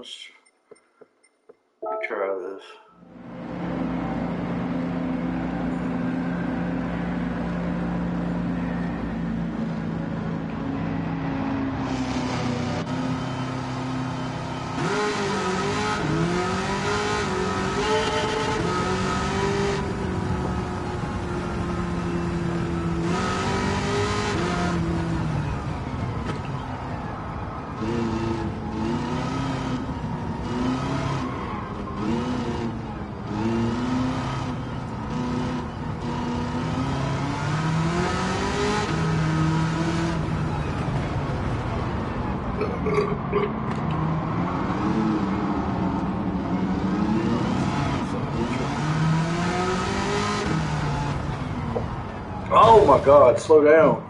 Let's try this. Oh my God, slow down.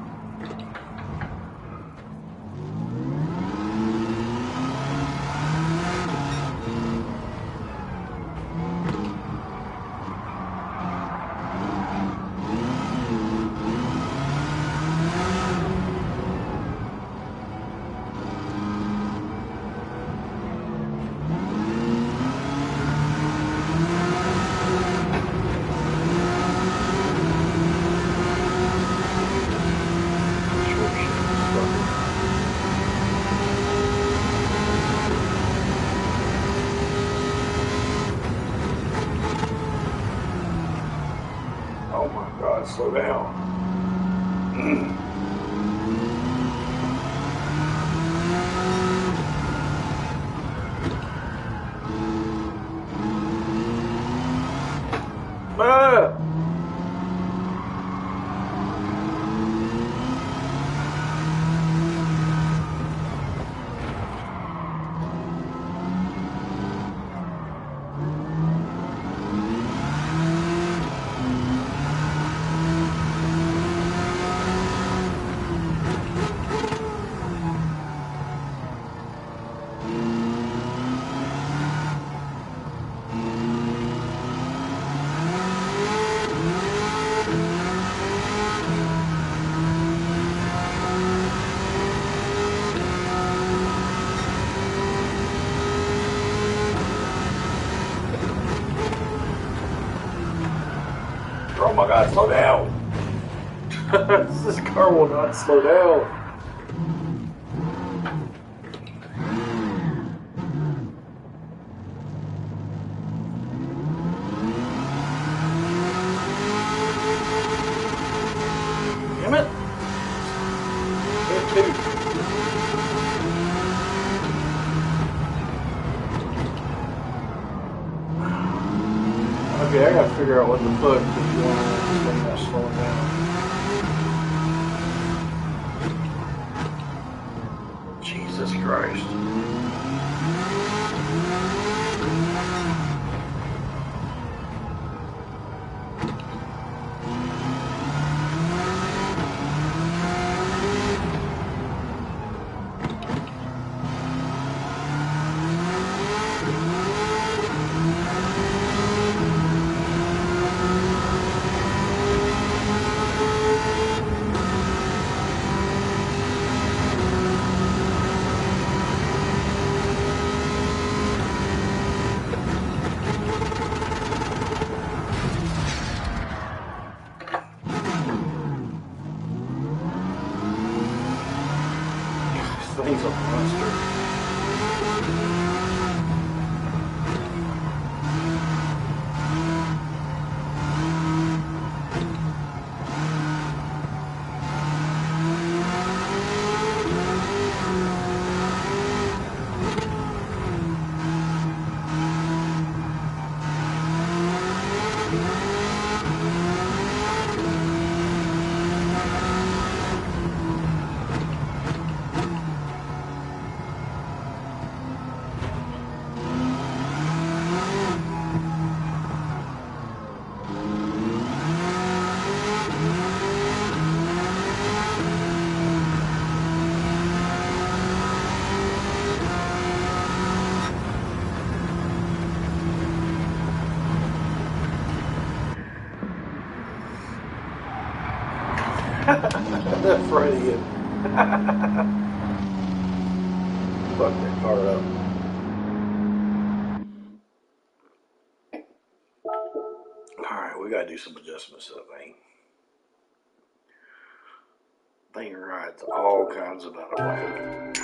Oh my God, slow down. Ah! Oh my God, slow down. This car will not slow down. Damn it. Hit two. Okay, I gotta figure out what the fuck is going on with this thing that's slowing down. Jesus Christ. This thing's a monster. That Freudian. Fuck that car up. We gotta do some adjustments to that thing. Thing rides all kinds of out of whack.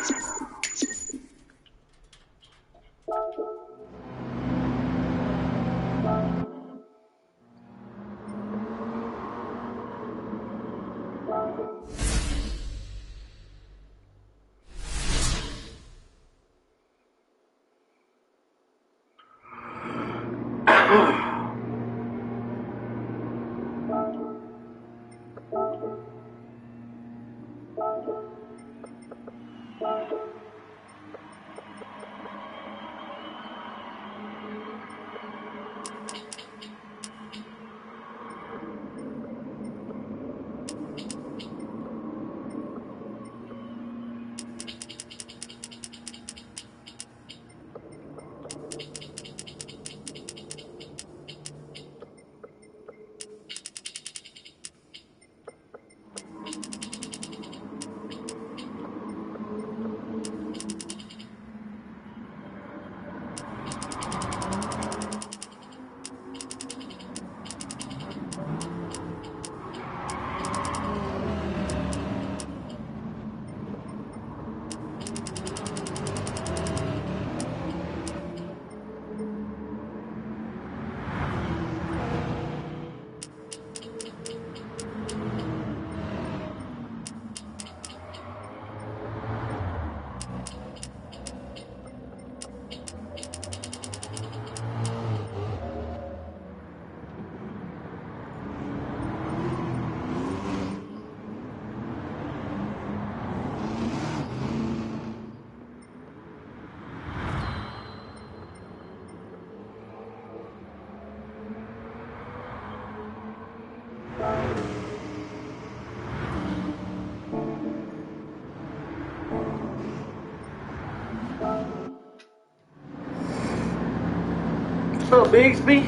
What's up, Bigsby?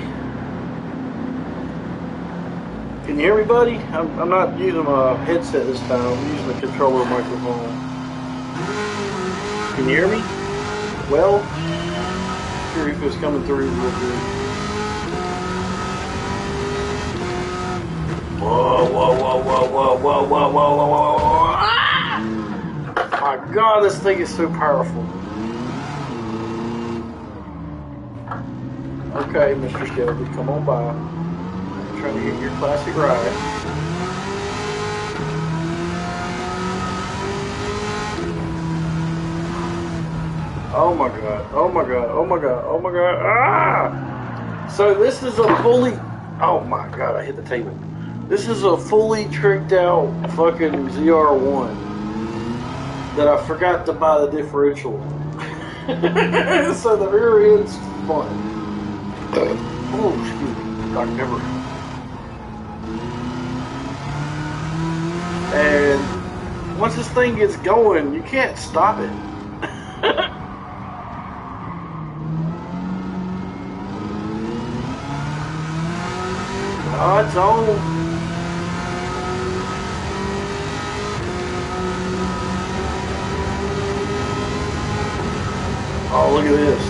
Can you hear me, buddy? I'm not using my headset this time. I'm using the controller microphone. Can you hear me? Well, sure if it's coming through real good. Whoa, whoa, whoa, whoa, whoa, whoa, whoa, whoa, whoa, whoa. Ah! My God, this thing is so powerful. Okay, Mr. Shelby, come on by. I'm trying to get your classic ride. Oh my God, oh my God, oh my God, oh my God. Ah! So this is a fully, oh my God, I hit the table. This is a fully tricked out fucking ZR1 that I forgot to buy the differential. So the rear end's fun. Oh, excuse me, Dr. Pepper. And once this thing gets going, you can't stop it. Oh, it's on. Oh, look at this.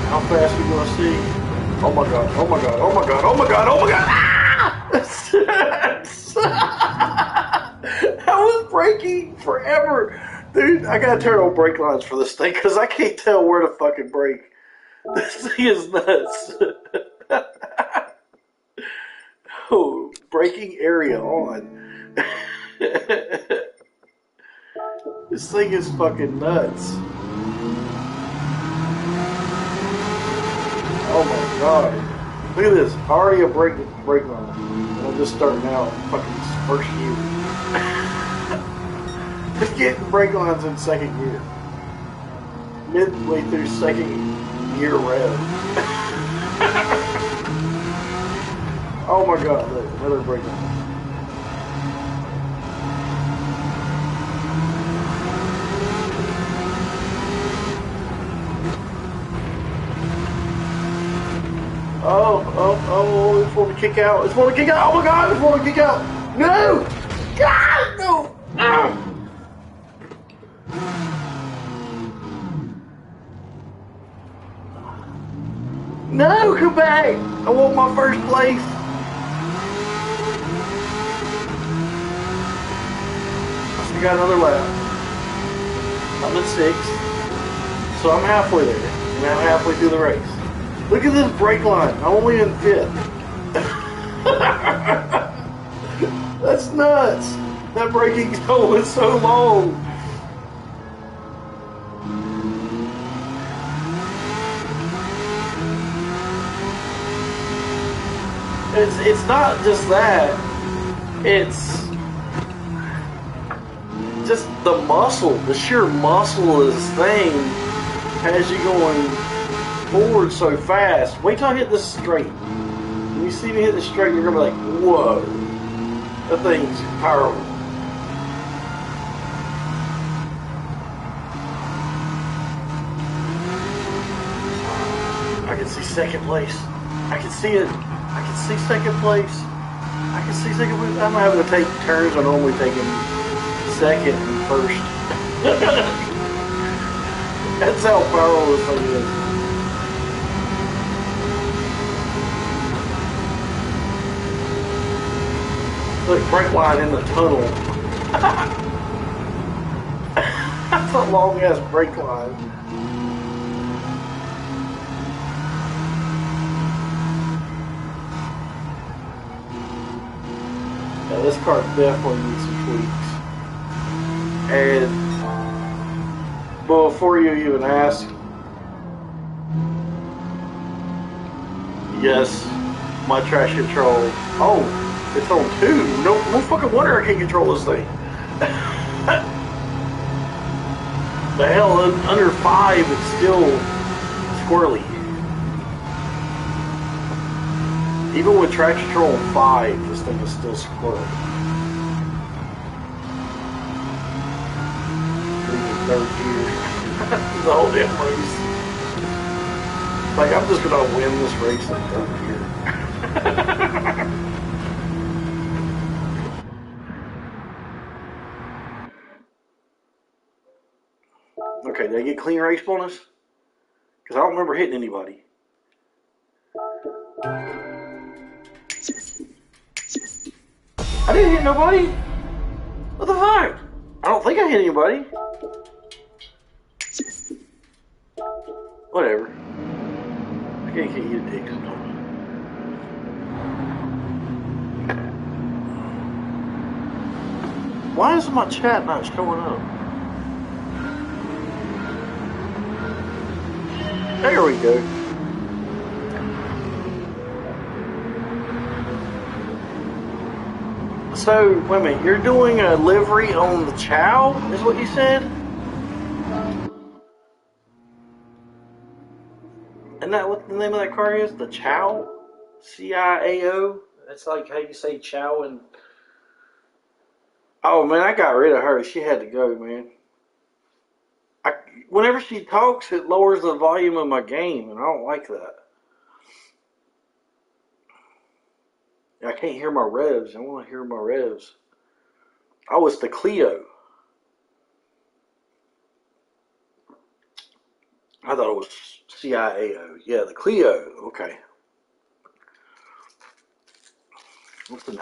How fast are we gonna see? Oh my God, oh my God, oh my God, oh my God, oh my God! Ah! I was braking forever. Dude, I gotta turn on brake lines for this thing because I can't tell where to fucking brake. This thing is nuts. Oh, braking area on. This thing is fucking nuts. Oh my God. Look at this. Already a brake line. And I'm just starting out fucking first gear. Just getting brake lines in second gear. Midway through second gear rev. Oh my God, look, another brake line. Oh, it's want to kick out. It's want to kick out. Oh my God, it's want to kick out. No! God, no! Ah! No, come back. I want my first place. I still got another lap. I'm in 6th. So I'm halfway there. And I'm halfway through the race. Look at this brake line. I'm only in 5th. That's nuts. That braking's going so long. It's not just that. It's just the muscle, the sheer muscle of this thing has you going forward so fast. Wait till I hit this straight. When you see me hit the straight, you're gonna be like, whoa, that thing's powerful. I can see second place. I can see it. I can see second place. I can see second place. I'm having to take turns. I normally take him second and first. That's how powerful this thing is. Look, brake line in the tunnel. That's a long ass brake line. Yeah, this car definitely needs some tweaks. And before you even ask, yes, my traction control. Oh, it's on 2. No fucking wonder I can't control this thing. The hell, under 5, it's still squirrely. Even with traction control on 5, this thing is still squirrely. Third gear. The whole damn race. Like, I'm just gonna win this race in third gear. Okay, did I get clean race bonus? Because I don't remember hitting anybody. I didn't hit nobody. What the fuck? I don't think I hit anybody. Whatever. I can't get you to dig sometimes. Why is my chat not showing up? There we go. So, wait a minute, you're doing a livery on the Chow, is what you said? Isn't that what the name of that car is? The Chow? C-I-A-O? That's like how you say Chow and... Oh, man, I got rid of her. She had to go, man. Whenever she talks, it lowers the volume of my game, and I don't like that. I can't hear my revs. I want to hear my revs. Oh, it's the Clio. I thought it was CIAO. Yeah, the Clio. Okay. What's an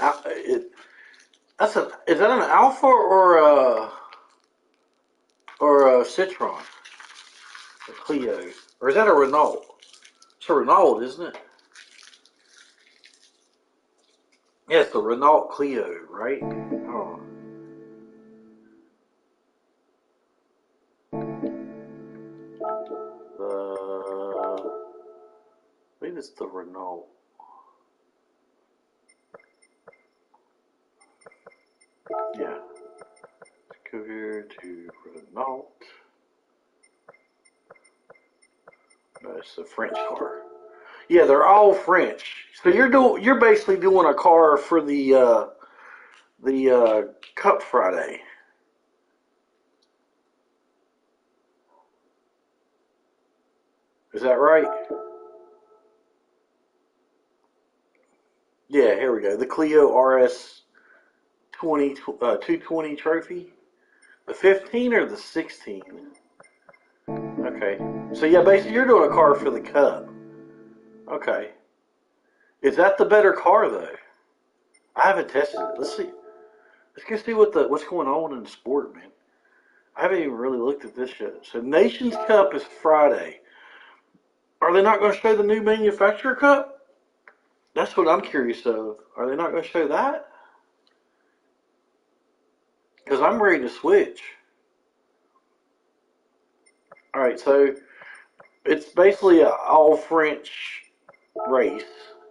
is that an Alpha or a Citroen? The Clio, or is that a Renault? It's a Renault, isn't it? Yeah, it's the Renault Clio, right? Oh. I believe it's the Renault. Yeah. Cougar to Renault. No, it's a French car. Yeah, they're all French. So you're basically doing a car for the Cup Friday. Is that right? Yeah, here we go. The Clio RS 220 trophy. The 15 or the 16? Okay. So yeah, basically you're doing a car for the Cup. Okay. Is that the better car though? I haven't tested it. Let's see. Let's go see what's going on in the sport, man. I haven't even really looked at this yet. So Nations Cup is Friday. Are they not going to show the new manufacturer cup? That's what I'm curious of. Are they not going to show that? Because I'm ready to switch. All right, so it's basically an all French race.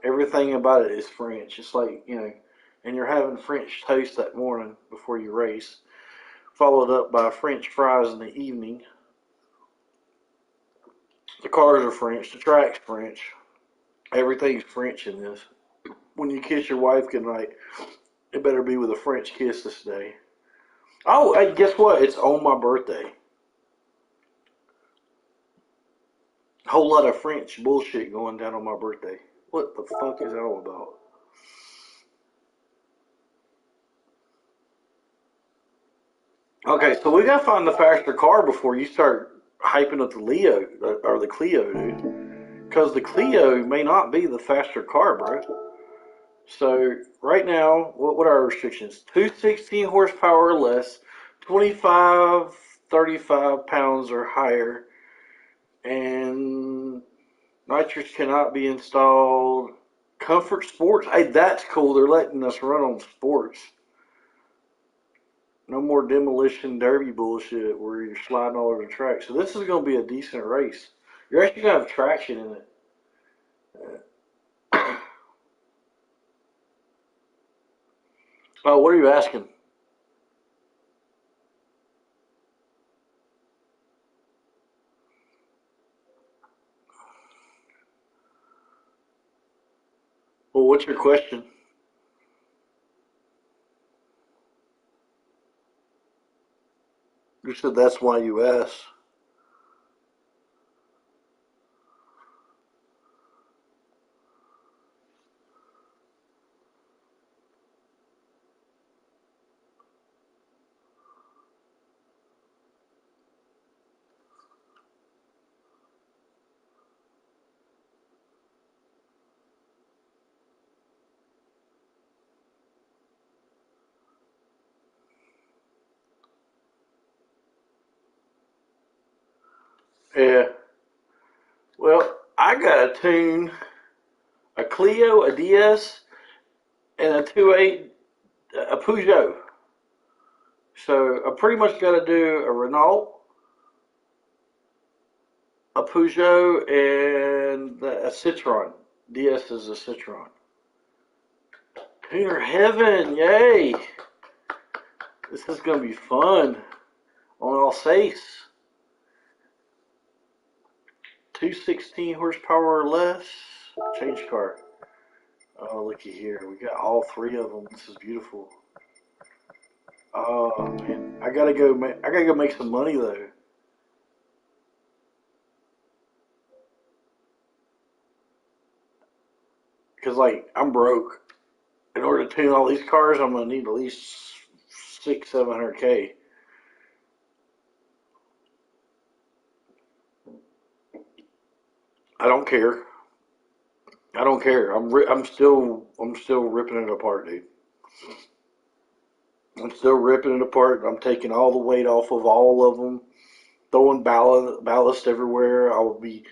Everything about it is French. It's like, and you're having French toast that morning before you race, followed up by French fries in the evening. The cars are French. The track's French. Everything's French in this. When you kiss your wife goodnight, it better be with a French kiss this day. Oh, hey, guess what? It's on my birthday. A whole lot of French bullshit going down on my birthday. What the fuck is that all about? Okay, so we gotta find the faster car before you start hyping up the Leo or the Clio, dude. Because the Clio may not be the faster car, bro. So right now, what are our restrictions? 216 horsepower or less, 25, 35 pounds or higher, and nitrous cannot be installed. Comfort Sports, hey, that's cool. They're letting us run on sports. No more demolition derby bullshit where you're sliding all over the track. So this is going to be a decent race. You're actually going to have traction in it. Oh, what are you asking? Well, what's your question? You said that's why you asked. Yeah. Well, I got a tune, a Clio, a DS, and a 2.8, a Peugeot. So I pretty much got to do a Renault, a Peugeot, and a Citroen. DS is a Citroen. Tuner heaven, yay! This is gonna be fun on Alsace. 216 horsepower or less. Change car. Oh, looky here. We got all three of them. This is beautiful. Oh man, I gotta go. I gotta go make some money though, cause like I'm broke. In order to tune all these cars, I'm gonna need at least 700K. I don't care. I don't care. I'm still ripping it apart, dude. I'm still ripping it apart. I'm taking all the weight off of all of them, throwing ballast everywhere. I will be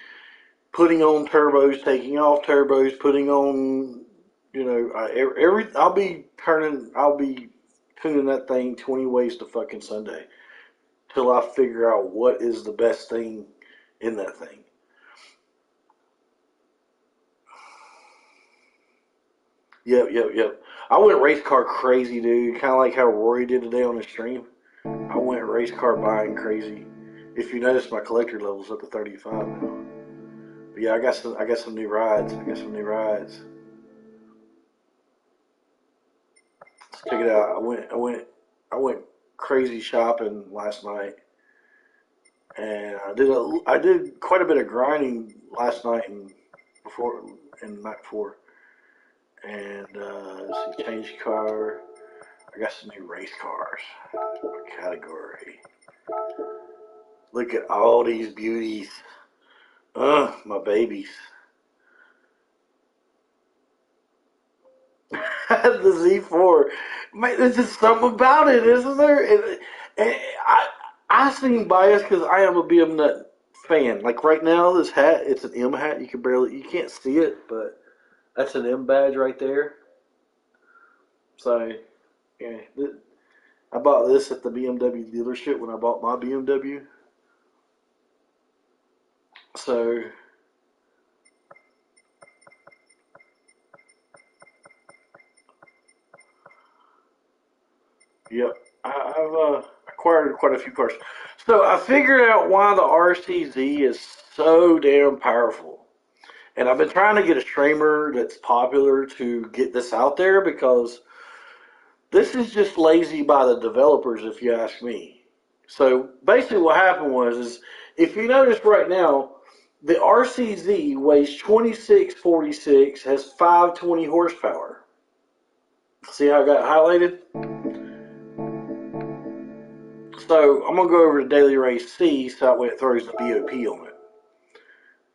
putting on turbos, taking off turbos, putting on, I'll be tuning that thing 20 ways to fucking Sunday till I figure out what is the best thing in that thing. Yep, yep, yep. I went race car crazy, dude. Kind of like how Rory did today on the stream. I went race car buying crazy. If you notice, my collector level's up to 35 now. But yeah, I got some new rides. I got some new rides. Let's check it out. I went crazy shopping last night, and I did quite a bit of grinding last night and before and the night before. And let's see, change car. I got some new race cars. Category. Look at all these beauties. Ugh, my babies. the Z4. Man, there's just something about it, isn't there? And I seem biased because I am a BM nut fan. Like right now, this hat, it's an M hat. You can't see it, but that's an M badge right there. So, yeah, I bought this at the BMW dealership when I bought my BMW. So, yep, I've acquired quite a few cars. So I figured out why the RCZ is so damn powerful. And I've been trying to get a streamer that's popular to get this out there because this is just lazy by the developers, if you ask me. So basically, what happened was, is if you notice right now, the RCZ weighs 2646, has 520 horsepower. See how I got highlighted? So I'm gonna go over to Daily Race C, so that way it throws the BOP on it.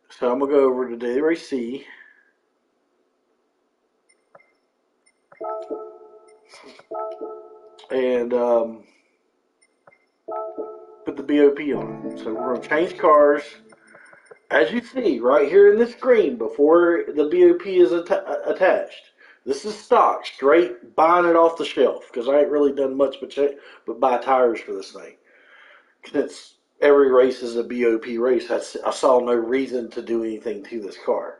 So I'm gonna go over to Daily Race C, and put the BOP on it. So we're gonna change cars. As you see right here in the screen, before the BOP is attached, this is stock, straight buying it off the shelf because I ain't really done much but buy tires for this thing. Since every race is a BOP race, I saw no reason to do anything to this car.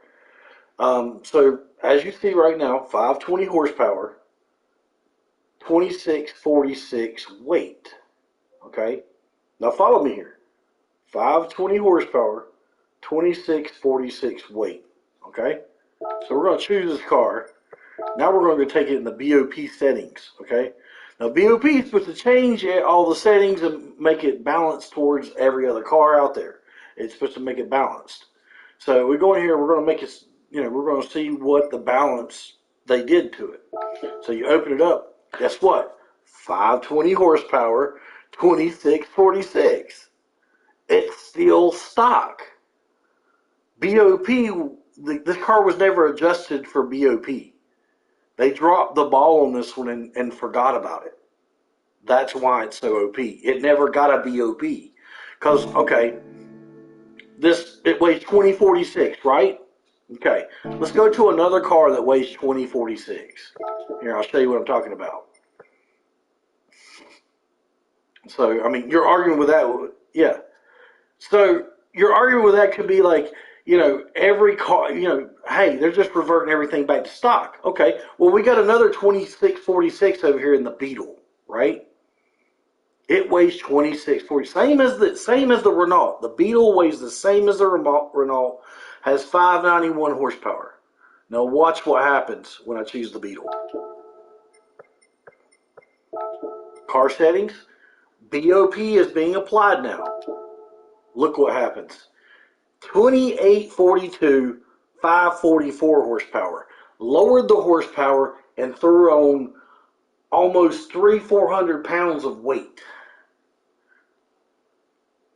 So as you see right now, 520 horsepower, 2646 weight. Okay, now follow me here. 520 horsepower, 2646 weight. Okay, so we're going to choose this car. Now we're going to take it in the BOP settings. Okay, now BOP is supposed to change all the settings and make it balanced towards every other car out there. It's supposed to make it balanced. So we go in here. We're going to make it. We're going to see what the balance they did to it. So you open it up. Guess what? 520 horsepower, 2646. It's still stock. BOP, this car was never adjusted for BOP. They dropped the ball on this one and forgot about it. That's why it's so OP. It never got a BOP. Because, okay, it weighs 2046, right? Okay, let's go to another car that weighs 2046. Here, I'll show you what I'm talking about. So, I mean, you're arguing with that. Yeah. So, you're arguing with that could be like, every car, hey, they're just reverting everything back to stock. Okay, well, we got another 2646 over here in the Beetle, right? It weighs 2640, same as the Renault. The Beetle weighs the same as the Renault, has 591 horsepower. Now watch what happens when I choose the Beetle. Car settings, BOP is being applied now. Look what happens. 2842, 544 horsepower. Lowered the horsepower and threw on almost 400 pounds of weight.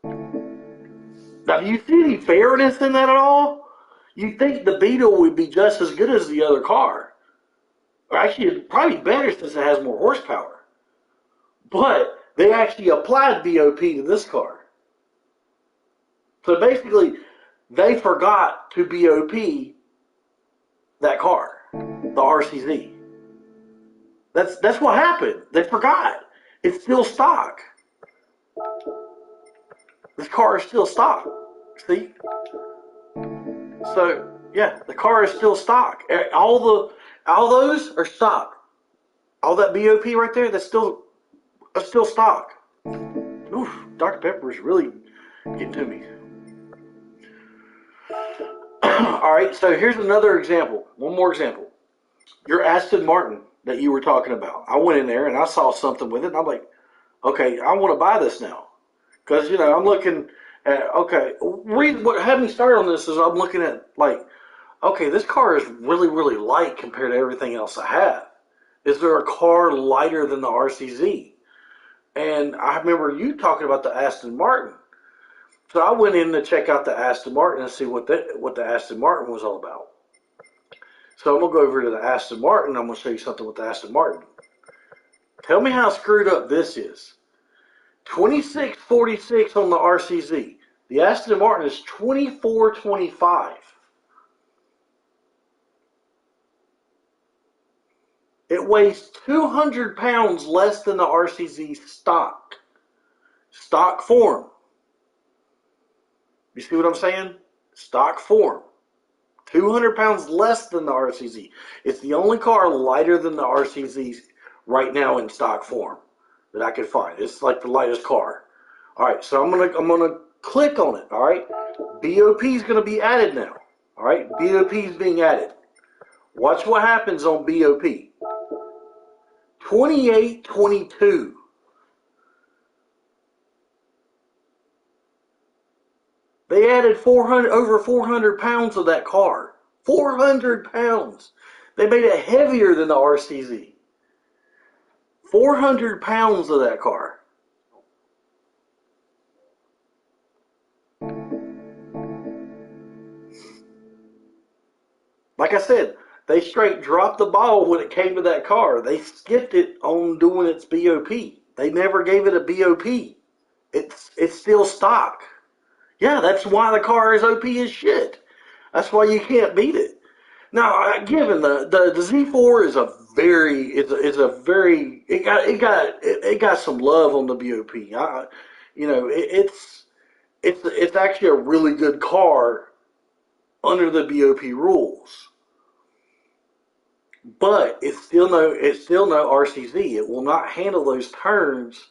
Now, do you see any fairness in that at all? You'd think the Beetle would be just as good as the other car. Or actually, it's probably better since it has more horsepower. But they actually applied BOP to this car. So basically, they forgot to BOP that car, the RCZ. That's what happened. They forgot. It's still stock. This car is still stock. See? So yeah, the car is still stock. All those are stock. All that BOP right there, that's still stock. Oof, Dr. Pepper is really getting to me. All right, so here's another example. One more example. Your Aston Martin that you were talking about. I went in there and I saw something with it, and I'm like, okay, I want to buy this now. Because, I'm looking at, okay, what had me started on this is I'm looking at, like, okay, this car is really, really light compared to everything else I have. Is there a car lighter than the RCZ? And I remember you talking about the Aston Martin. So I went in to check out the Aston Martin and see what the Aston Martin was all about. So I'm going to go over to the Aston Martin. I'm going to show you something with the Aston Martin. Tell me how screwed up this is. 2646 on the RCZ. The Aston Martin is 2425. It weighs 200 pounds less than the RCZ stock. Stock form. You see what I'm saying? Stock form. 200 pounds less than the RCZ. It's the only car lighter than the RCZ right now in stock form that I could find. It's like the lightest car. All right, so I'm gonna click on it. All right, BOP is gonna be added now. All right, BOP is being added. Watch what happens on BOP. 2822. They added 400 over 400 pounds of that car. 400 pounds. They made it heavier than the RCZ. 400 pounds of that car. Like I said, they straight dropped the ball when it came to that car. They skipped it on doing its BOP. They never gave it a BOP. It's still stock. Yeah, that's why the car is OP as shit. That's why you can't beat it. Now, given the Z4 is a very it got some love on the BOP. It's actually a really good car under the BOP rules, but it's still no RCZ. It will not handle those turns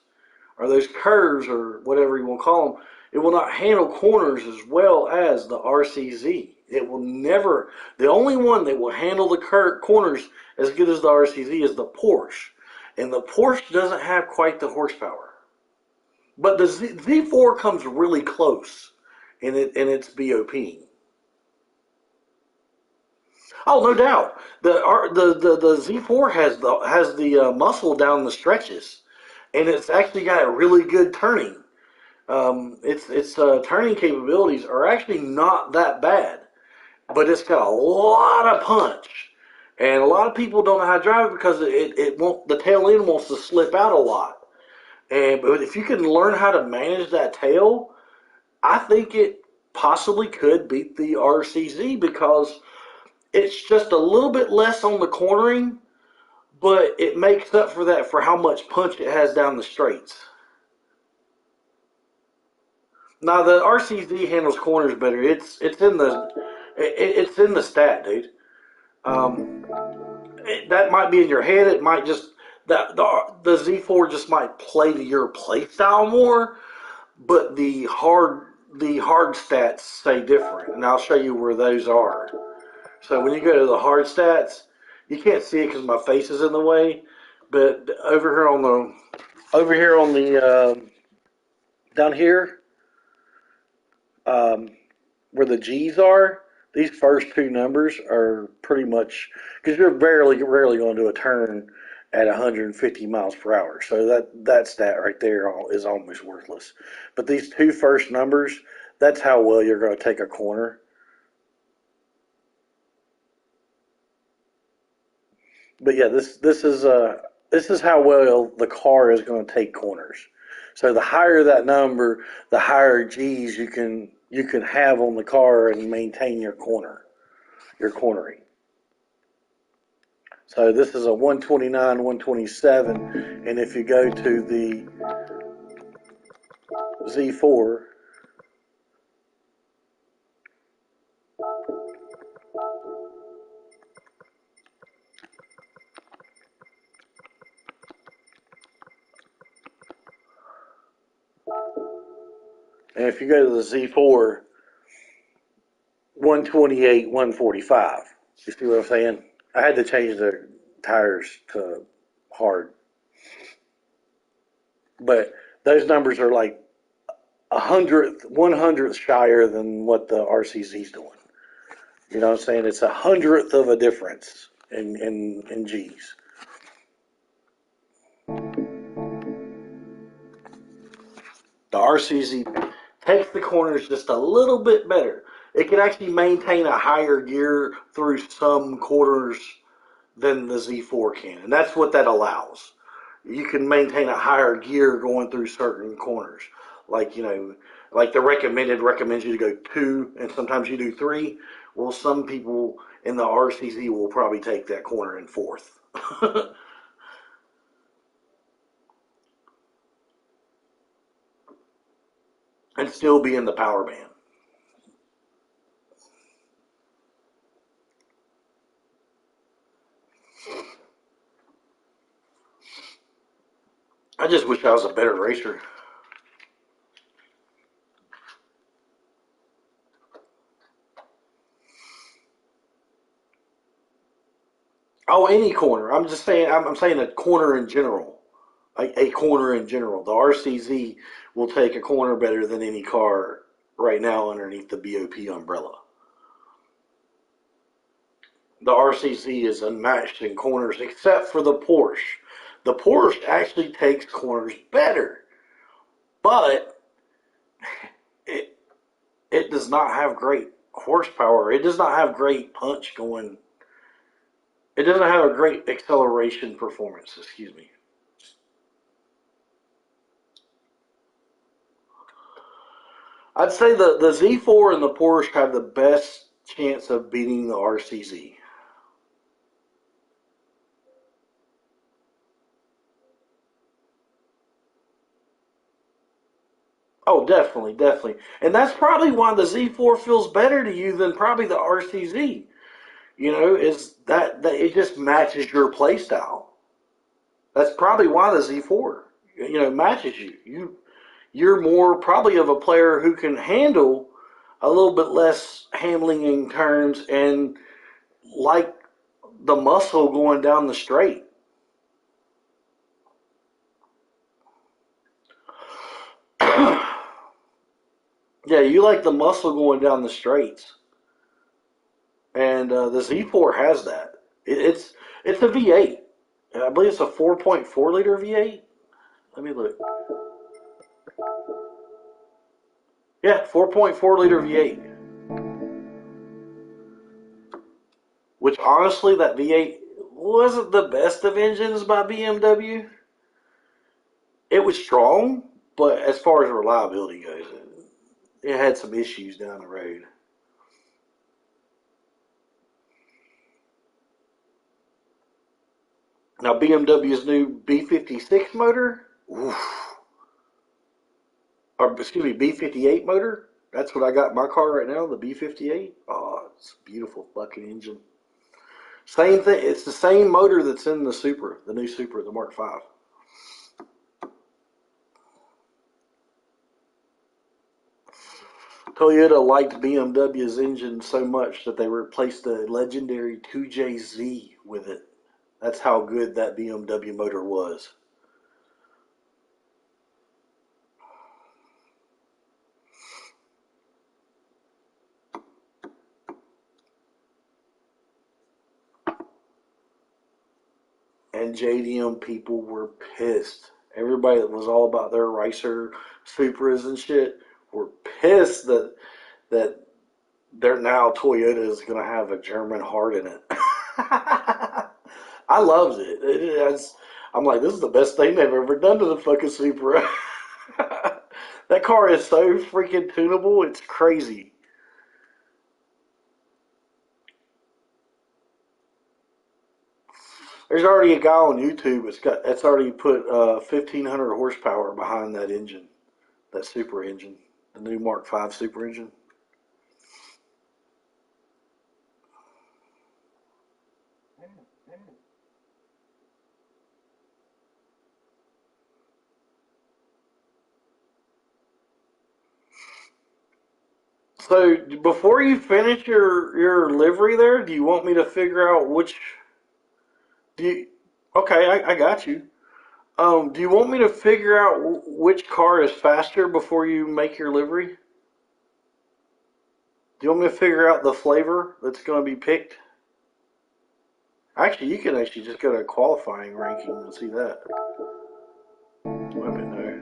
or those curves or whatever you want to call them. It will not handle corners as well as the RCZ. It will never. The only one that will handle the corners as good as the RCZ is the Porsche, and the Porsche doesn't have quite the horsepower. But the Z4 comes really close in its BOP. Oh, no doubt. The Z4 has the muscle down the stretches, and it's actually got really good turning. Its turning capabilities are actually not that bad, but it's got a lot of punch, and a lot of people don't know how to drive it because it won't the tail end wants to slip out a lot. And but if you can learn how to manage that tail, I think it possibly could beat the RCZ because it's just a little bit less on the cornering, but it makes up for that for how much punch it has down the straights. Now the RCZ handles corners better. It's in the stat, dude. Um, that might be in your head. It might just that the Z4 just might play to your play style more, but the hard stats say different, and I'll show you where those are. So when you go to the hard stats, you can't see it because my face is in the way, but over here on the down here um, where the G's are, these first two numbers are pretty much because you're rarely going to do a turn at 150 miles per hour. So that stat right there is almost worthless. But these two first numbers, that's how well you're going to take a corner. But yeah, this is how well the car is going to take corners. So the higher that number, the higher G's you can have on the car and maintain your cornering. So this is a 129, 127, and if you go to the Z4, and if you go to the Z4, 128, 145. You see what I'm saying? I had to change the tires to hard, but those numbers are like a hundredth, 100th shyer than what the RCZ's doing. You know what I'm saying? It's a hundredth of a difference in G's. The RCZ takes the corners just a little bit better. it can actually maintain a higher gear through some corners than the Z4 can, and that's what that allows. You can maintain a higher gear going through certain corners, like like the recommended recommends you to go 2, and sometimes you do 3. Well, some people in the RCZ will probably take that corner in 4th. And still be in the power band. I just wish I was a better racer. Oh, any corner. I'm just saying. I'm saying a corner in general. A corner in general. The RCZ will take a corner better than any car right now underneath the BOP umbrella. The RCZ is unmatched in corners, except for the Porsche. The Porsche actually takes corners better, but it it does not have great horsepower. It does not have great punch going. It doesn't have a great acceleration performance. Excuse me. I'd say the Z4 and the Porsche have the best chance of beating the RCZ. Oh, definitely, definitely. And that's probably why the Z4 feels better to you than probably the RCZ. Is that it just matches your play style. That's probably why the Z4, matches you. You're more probably of a player who can handle a little bit less handling in turns and like the muscle going down the straight. Yeah, you like the muscle going down the straights, and the Z4 has that. It's a V8. I believe it's a 4.4 liter V8. Let me look. Yeah, 4.4 liter V8. Which honestly, that V8 wasn't the best of engines by BMW. It was strong, but as far as reliability goes, it had some issues down the road. Now BMW's new B56 motor, oof, or excuse me, B58 motor. That's what I got in my car right now, the B58. Oh, it's a beautiful fucking engine. Same thing. It's the same motor that's in the Supra, the new Supra, the Mark V. Toyota liked BMW's engine so much that they replaced the legendary 2JZ with it. That's how good that BMW motor was. And JDM people were pissed. Everybody that was all about their racer Supras and shit were pissed that they're now Toyota is going to have a German heart in it. I loved it. I'm like, this is the best thing they've ever done to the fucking Supra. That car is so freaking tunable. It's crazy. There's already a guy on YouTube. It's already put 1,500 horsepower behind that engine, that Super engine, the new Mark V Super engine. So before you finish your livery there, do you want me to figure out which? Do you? Okay, I got you. Do you want me to figure out which car is faster before you make your livery? Do you want me to figure out the flavor that's going to be picked? Actually, you can actually just go to qualifying ranking and see that. Wait a minute, no.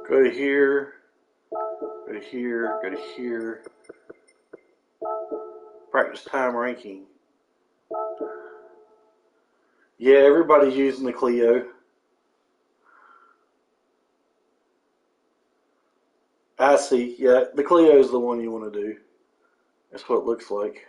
Go to here. Go to here, go to here. Practice time ranking. Yeah, everybody's using the Clio. I see. Yeah, the Clio is the one you want to do. That's what it looks like.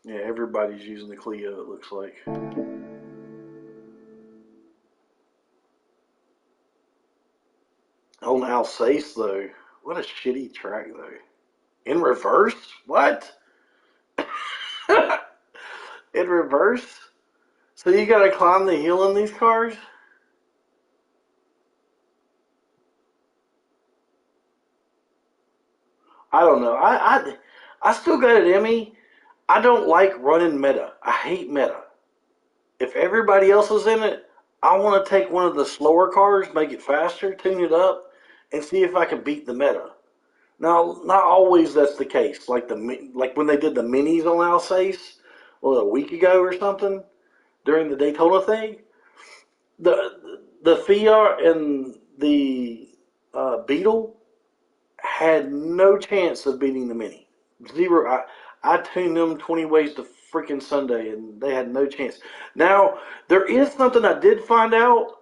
Yeah, everybody's using the Clio, it looks like. On Alsace, though. What a shitty track, though. In reverse? What? In reverse? So you gotta climb the hill in these cars? I don't know. I still got it in me. I don't like running meta. I hate meta. If everybody else is in it, I want to take one of the slower cars, make it faster, tune it up, and see if I can beat the meta. Now, not always that's the case. Like when they did the minis on Alsace, well, a week ago or something during the Daytona thing, the Fiat and the Beetle had no chance of beating the Mini. Zero. I tuned them 20 ways to freaking Sunday, and they had no chance. Now, there is something I did find out,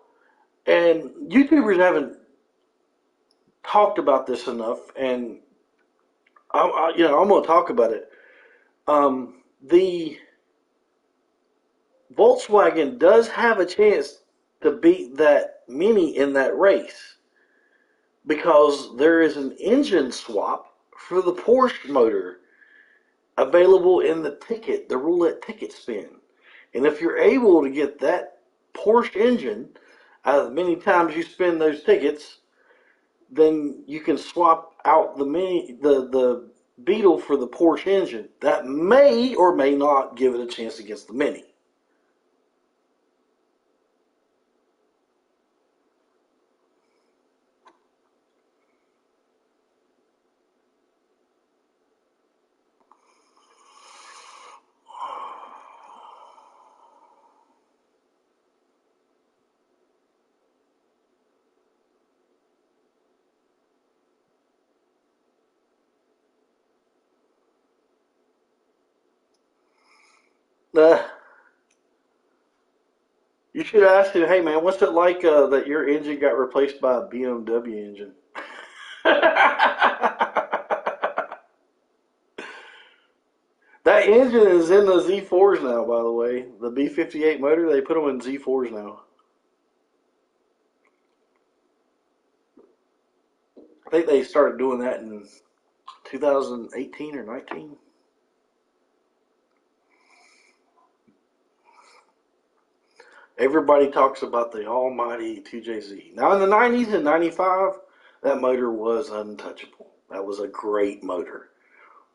and YouTubers haven't talked about this enough, and I'm going to talk about it. The Volkswagen does have a chance to beat that Mini in that race because there is an engine swap for the Porsche motor available in the ticket, the roulette ticket spin. And if you're able to get that Porsche engine out of the many times you spin those tickets, then you can swap out the Beetle for the Porsche engine. That may or may not give it a chance against the Mini. Uh, you should ask him, hey man, what's it like that your engine got replaced by a BMW engine? That engine is in the Z4s now, by the way. The B58 motor, they put them in Z4s now. I think they started doing that in 2018 or 19. Everybody talks about the almighty 2JZ. Now, in the 90s and 95, that motor was untouchable. That was a great motor.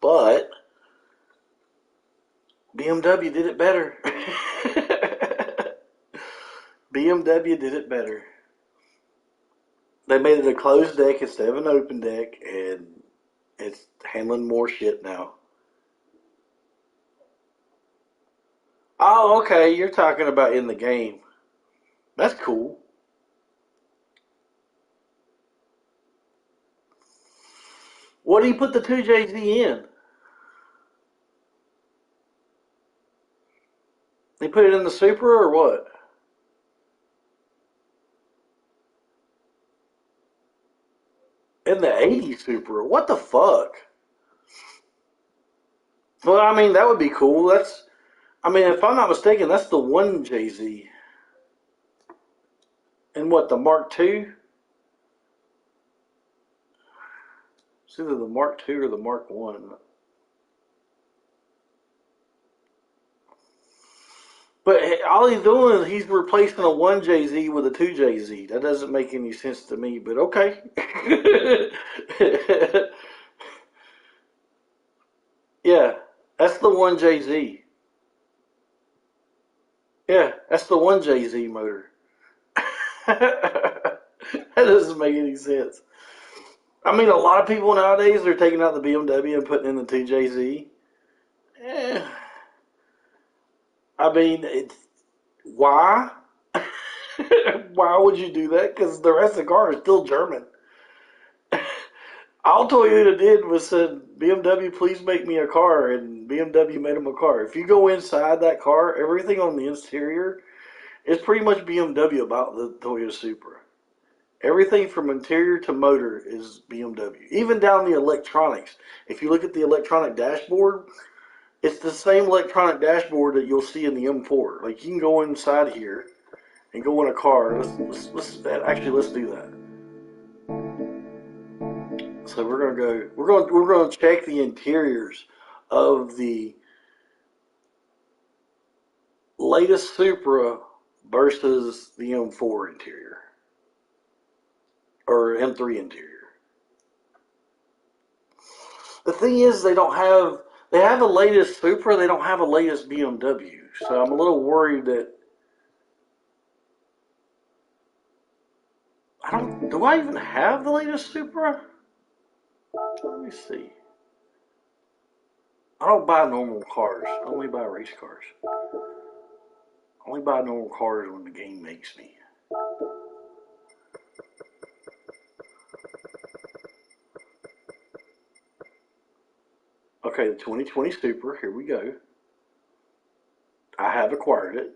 But BMW did it better. BMW did it better. They made it a closed deck instead of an open deck, and it's handling more shit now. Oh, okay. You're talking about in the game. That's cool. What do you put the 2JZ in? They put it in the Supra or what? In the 80 Supra. What the fuck? Well, I mean, that would be cool. I mean, if I'm not mistaken, that's the 1JZ. And what, the Mark II? It's either the Mark II or the Mark One. But all he's doing is he's replacing a 1JZ with a 2JZ. That doesn't make any sense to me, but okay. Yeah, that's the 1JZ. Yeah, that's the 1JZ motor. That doesn't make any sense. I mean, a lot of people nowadays they're taking out the BMW and putting in the 2JZ. Eh, I mean, it's why? Why would you do that? Because the rest of the car is still German. All Toyota did was said, BMW, please make me a car, and BMW made them a car. If you go inside that car, everything on the interior is pretty much BMW about the Toyota Supra. Everything from interior to motor is BMW. Even down the electronics. If you look at the electronic dashboard, it's the same electronic dashboard that you'll see in the M4. Like you can go inside here and go in a car. Let's do that. So we're gonna go. We're gonna check the interiors of the latest Supra versus the M4 interior or M3 interior. The thing is, they have the latest Supra. They don't have the latest BMW. So I'm a little worried that I don't. Do I even have the latest Supra? Let me see. I don't buy normal cars. I only buy race cars. I only buy normal cars when the game makes me. Okay, the 2020 Supra. Here we go. I have acquired it.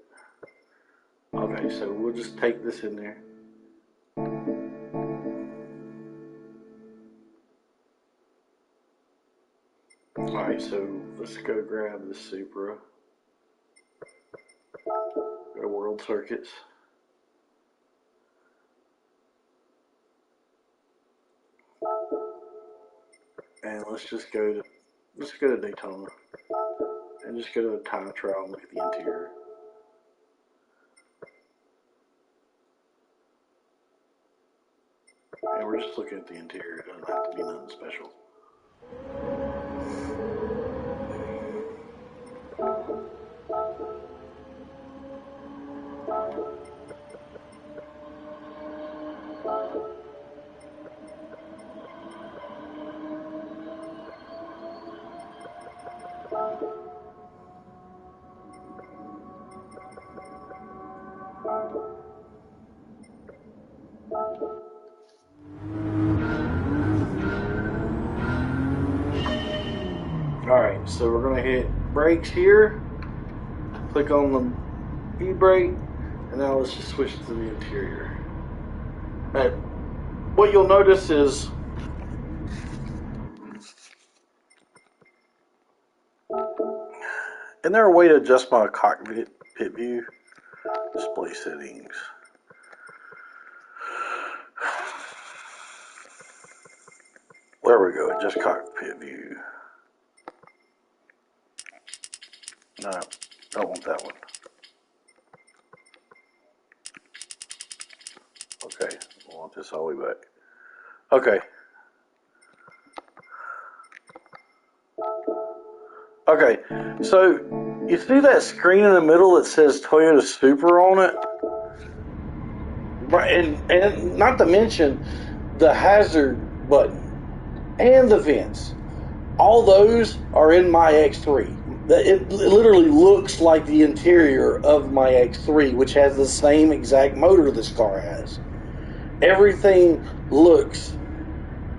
Okay, so we'll just take this in there. Alright, so let's go grab the Supra. Go to World Circuits. And let's go to Daytona. And just go to a time trial and look at the interior. And we're just looking at the interior. It doesn't have to be nothing special. Alright, so we're going to hit brakes here. Click on the e-brake. And now let's just switch to the interior. Right. What you'll notice is isn't there a way to adjust my cockpit view? Display settings. There we go, adjust cockpit view. No, don't want that one. Okay, I want this all the way back. Okay. Okay, so you see that screen in the middle that says Toyota Supra on it? And not to mention the hazard button and the vents. All those are in my X3. It literally looks like the interior of my X3, which has the same exact motor this car has. Everything looks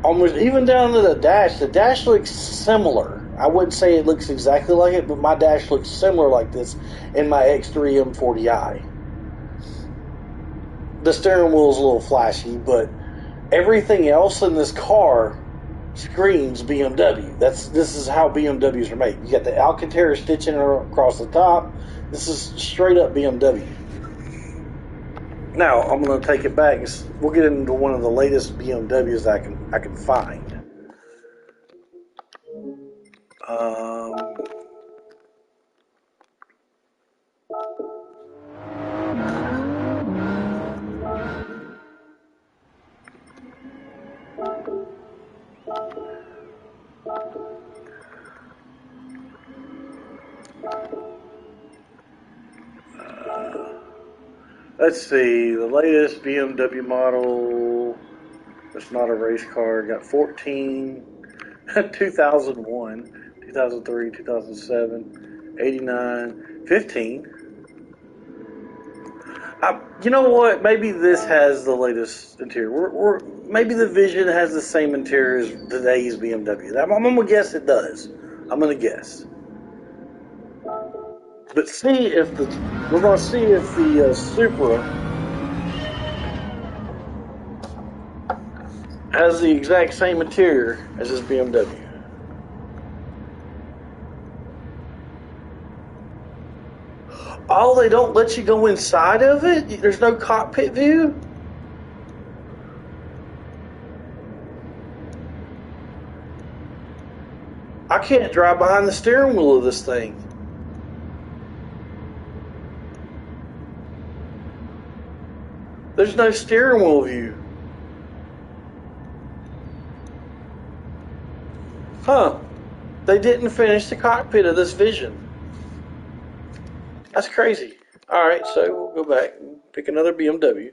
almost, even down to the dash. The dash looks similar. I wouldn't say it looks exactly like it, but my dash looks similar like this in my X3 M40i. The steering wheel is a little flashy, but everything else in this car screams BMW. This is how BMWs are made. You got the Alcantara stitching across the top. This is straight up BMW. Now I'm going to take it back. We'll get into one of the latest BMWs I can find. Let's see, the latest BMW model. not a race car. Got 14, 2001, 2003, 2007, 89, 15. You know what? Maybe this has the latest interior. Maybe the Vision has the same interior as today's BMW. I'm gonna guess it does. I'm gonna guess. But we're gonna see if the Supra has the exact same interior as this BMW. Oh, they don't let you go inside of it? There's no cockpit view? I can't drive behind the steering wheel of this thing. There's no steering wheel view. Huh. They didn't finish the cockpit of this Vision. That's crazy. Alright, so we'll go back and pick another BMW.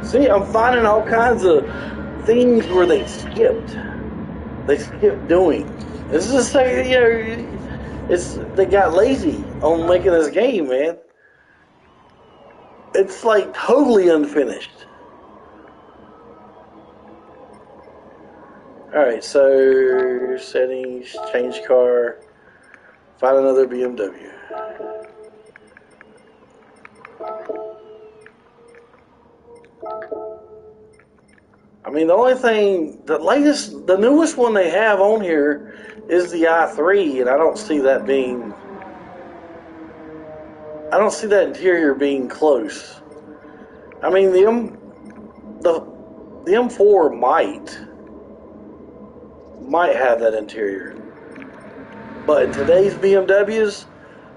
See, I'm finding all kinds of things where they skipped. They skipped doing. This is the second, they got lazy on making this game, man. It's like totally unfinished. Alright, so settings, change car, find another BMW. I mean, the only thing, the newest one they have on here is the i3, and I don't see that interior being close. I mean, the M4 might have that interior, but in today's BMWs,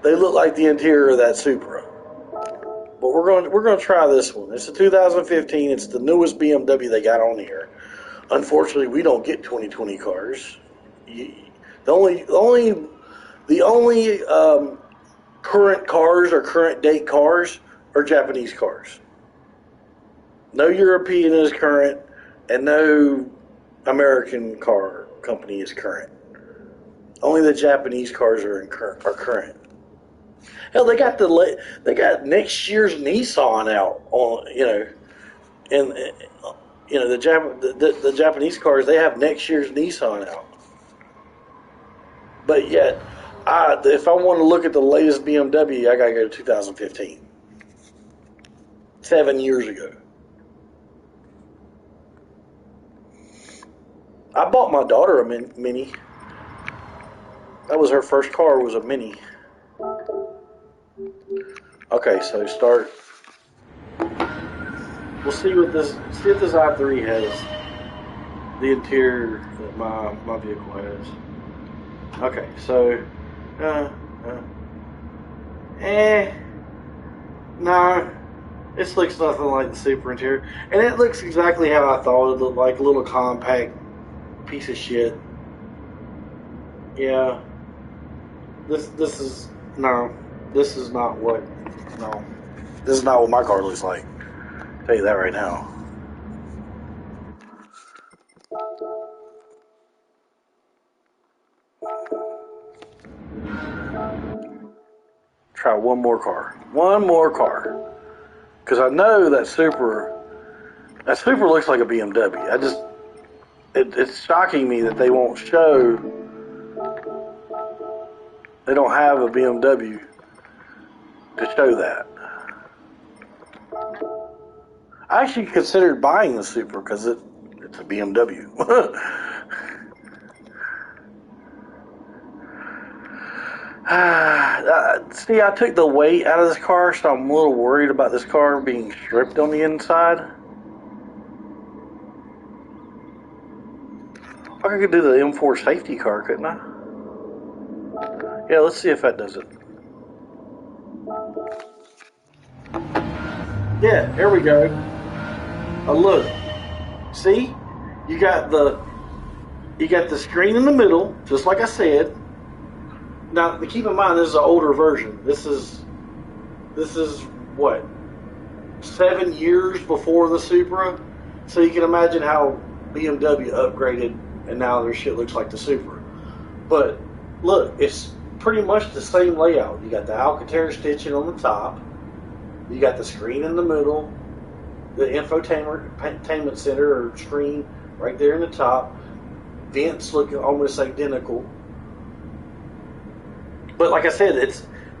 they look like the interior of that Supra. But we're going to try this one. It's a 2015. It's the newest BMW they got on here. Unfortunately, we don't get 2020 cars. The only current cars or current date cars are Japanese cars. No European is current, and no American car company is current. Only the Japanese cars are current. Hell, they got next year's Nissan out on, and the Japanese cars, they have next year's Nissan out. But yet, if I want to look at the latest BMW, I gotta go to 2015, 7 years ago. I bought my daughter a Mini. That was her first car, was a Mini. Okay, so start. We'll see if this i3 has the interior that my vehicle has. Okay, so no, this looks nothing like the Supra interior, and it looks exactly how I thought it looked, like a little compact piece of shit. Yeah, this is not what my car looks like. I'll tell you that right now. Try one more car, because I know that Supra looks like a BMW. It's shocking me that they won't show. They don't have a BMW to show that. I actually considered buying the Supra because it's a BMW. See, I took the weight out of this car, so I'm a little worried about this car being stripped on the inside. I could do the M4 safety car, couldn't I? Yeah, let's see if that does it. Yeah, here we go. Oh, look. See? You got the screen in the middle, just like I said. Now, keep in mind, this is an older version. This is This is what, 7 years before the Supra, so you can imagine how BMW upgraded, and now their shit looks like the Supra. But look, it's pretty much the same layout. You got the Alcantara stitching on the top, you got the screen in the middle, the infotainment center or screen right there in the top. Vents look almost identical. But like I said,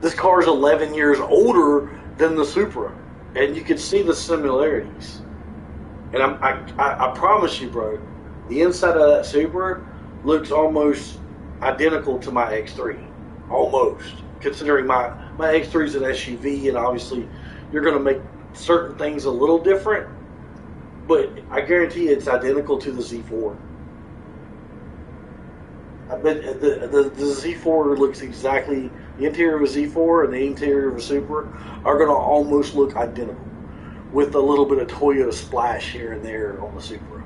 this car is 11 years older than the Supra, and you can see the similarities. And I promise you, bro, the inside of that Supra looks almost identical to my X3, almost. Considering my X3 is an SUV, and obviously you're going to make certain things a little different, but I guarantee it's identical to the Z4. I bet the Z4 looks exactly, the interior of a Z4 and the interior of a Supra are going to almost look identical, with a little bit of Toyota splash here and there on the Supra.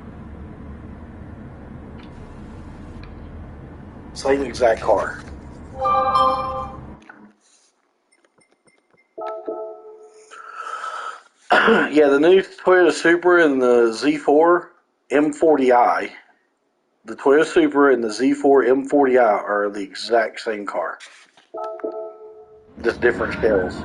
Same exact car. Yeah, the new Toyota Supra and the Z4 M40i, the Toyota Supra and the Z4 M40i are the exact same car, just different scales.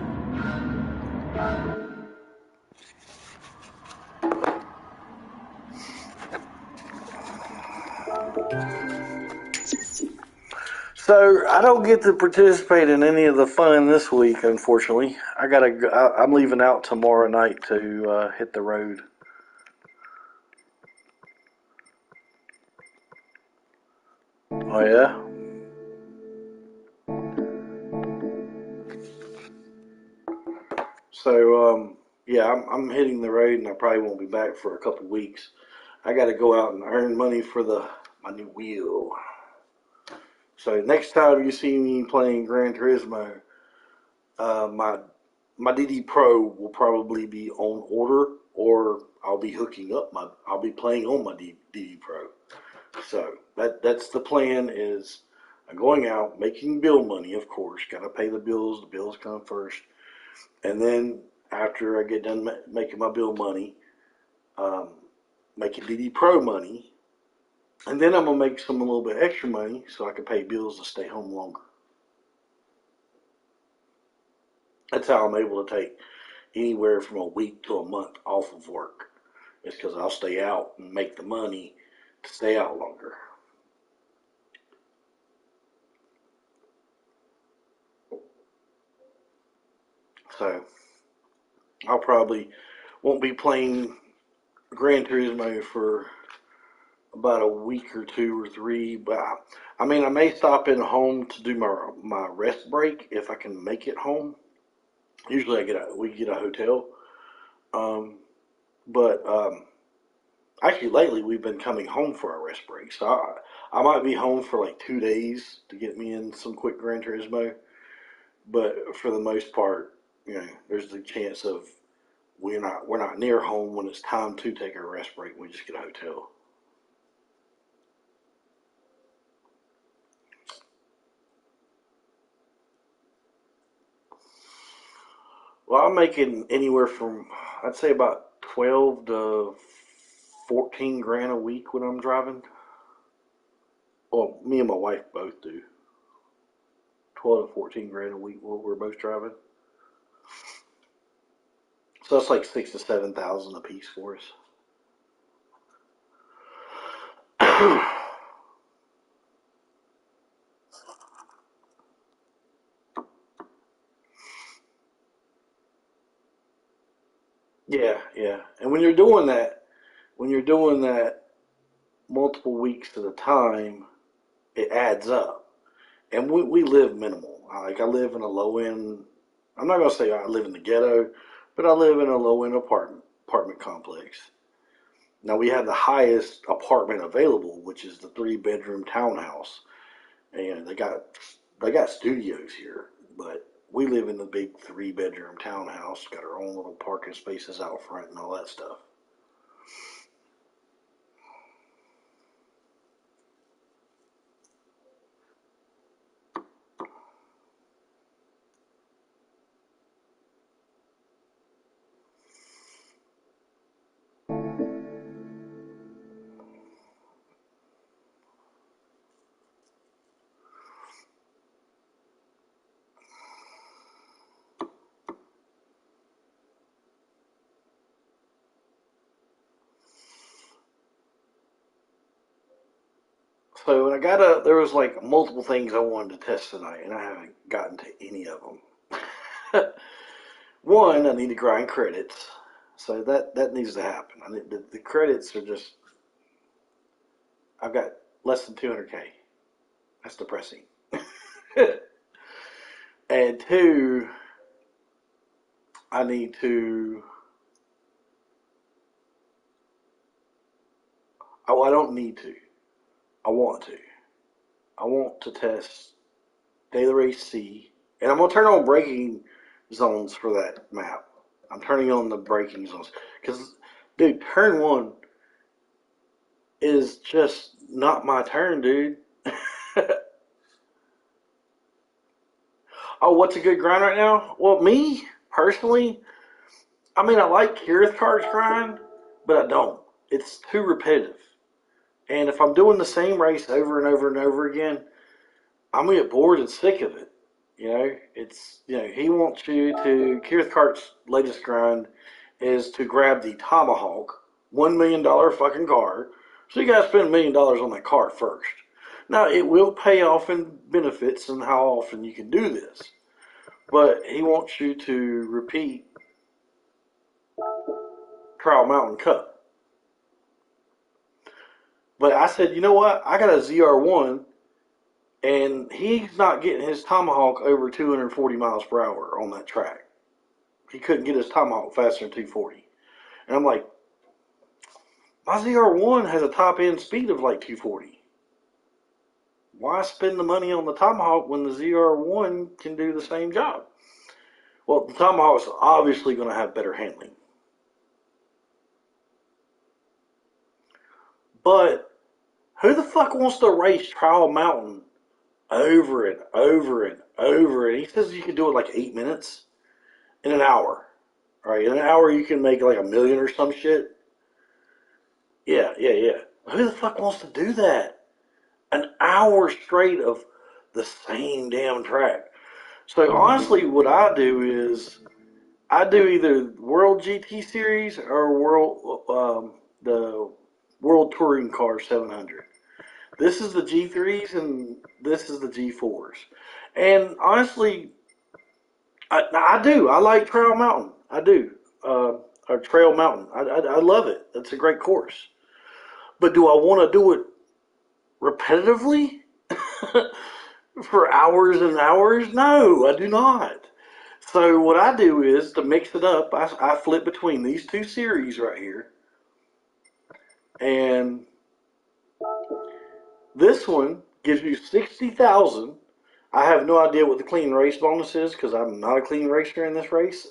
So I don't get to participate in any of the fun this week, unfortunately. I'm leaving out tomorrow night to hit the road. Oh yeah. So yeah, I'm hitting the road, and I probably won't be back for a couple weeks. I got to go out and earn money for my new wheel. So next time you see me playing Gran Turismo, my DD Pro will probably be on order, or I'll be playing on my DD Pro. So that's the plan. Is I'm going out making bill money, of course. Got to pay the bills. The bills come first, and then after I get done making my bill money, um, making DD Pro money, and then I'm gonna make some a little bit extra money so I can pay bills to stay home longer. That's how I'm able to take anywhere from a week to a month off of work. It's because I'll stay out and make the money to stay out longer. So I'll probably won't be playing Gran Turismo for about a week or two or three. But I mean, I may stop in home to do my rest break if I can make it home. Usually, we get a hotel. Um, but actually, lately we've been coming home for our rest break, so I might be home for like 2 days to get me in some quick Gran Turismo. But for the most part, there's the chance of we're not near home when it's time to take our rest break. We just get a hotel. Well, I'm making anywhere from, I'd say, about 12 to 14 grand a week when I'm driving. Well, me and my wife both do. 12 to 14 grand a week when we're both driving. So that's like 6 to 7 thousand a piece for us. Yeah, yeah. And when you're doing that multiple weeks at a time, it adds up. And we live minimal. Like I live in a low end. I'm not gonna say I live in the ghetto, but I live in a low end apartment complex. Now we have the highest apartment available, which is the 3 bedroom townhouse, and they got studios here, but we live in the big 3 bedroom townhouse. Got our own little parking spaces out front and all that stuff. So when there was like multiple things I wanted to test tonight, and I haven't gotten to any of them. One, I need to grind credits, so that needs to happen. I need the credits are just. I've got less than 200K. That's depressing. And two, I need to. Oh, I don't need to. I want to. I want to test Daily Race C, and I'm gonna turn on braking zones for that map. I'm turning on the braking zones because, dude, turn one is just not my turn, dude. Oh, what's a good grind right now? Well, me personally, I mean, I like Kirith Card's grind, but I don't. It's too repetitive. And if I'm doing the same race over and over and over again, I'm gonna get bored and sick of it. He wants you to. Keith Cart's latest grind is to grab the Tomahawk, $1 million fucking car. So you gotta spend $1 million on that car first. Now it will pay off in benefits and how often you can do this, but he wants you to repeat Trial Mountain Cup. But I said, you know what? I got a ZR1 and he's not getting his Tomahawk over 240 miles per hour on that track. He couldn't get his Tomahawk faster than 240. And I'm like, my ZR1 has a top end speed of like 240. Why spend the money on the Tomahawk when the ZR1 can do the same job? Well, the Tomahawk's obviously going to have better handling. But who the fuck wants to race Trial Mountain over and over and over? And he says you can do it like 8 minutes in an hour. All right, in an hour you can make like a million or some shit. Yeah, yeah, yeah. Who the fuck wants to do that? An hour straight of the same damn track. So honestly, what I do is I do either World GT Series or the World Touring Car 700. This is the G3s and this is the G4s. And honestly, I do. I like Trail Mountain. I do. Or Trail Mountain. I love it. It's a great course. But do I want to do it repetitively for hours and hours? No, I do not. So what I do is to mix it up, I flip between these two series right here. And this one gives you 60,000. I have no idea what the clean race bonus is because I'm not a clean racer in this race.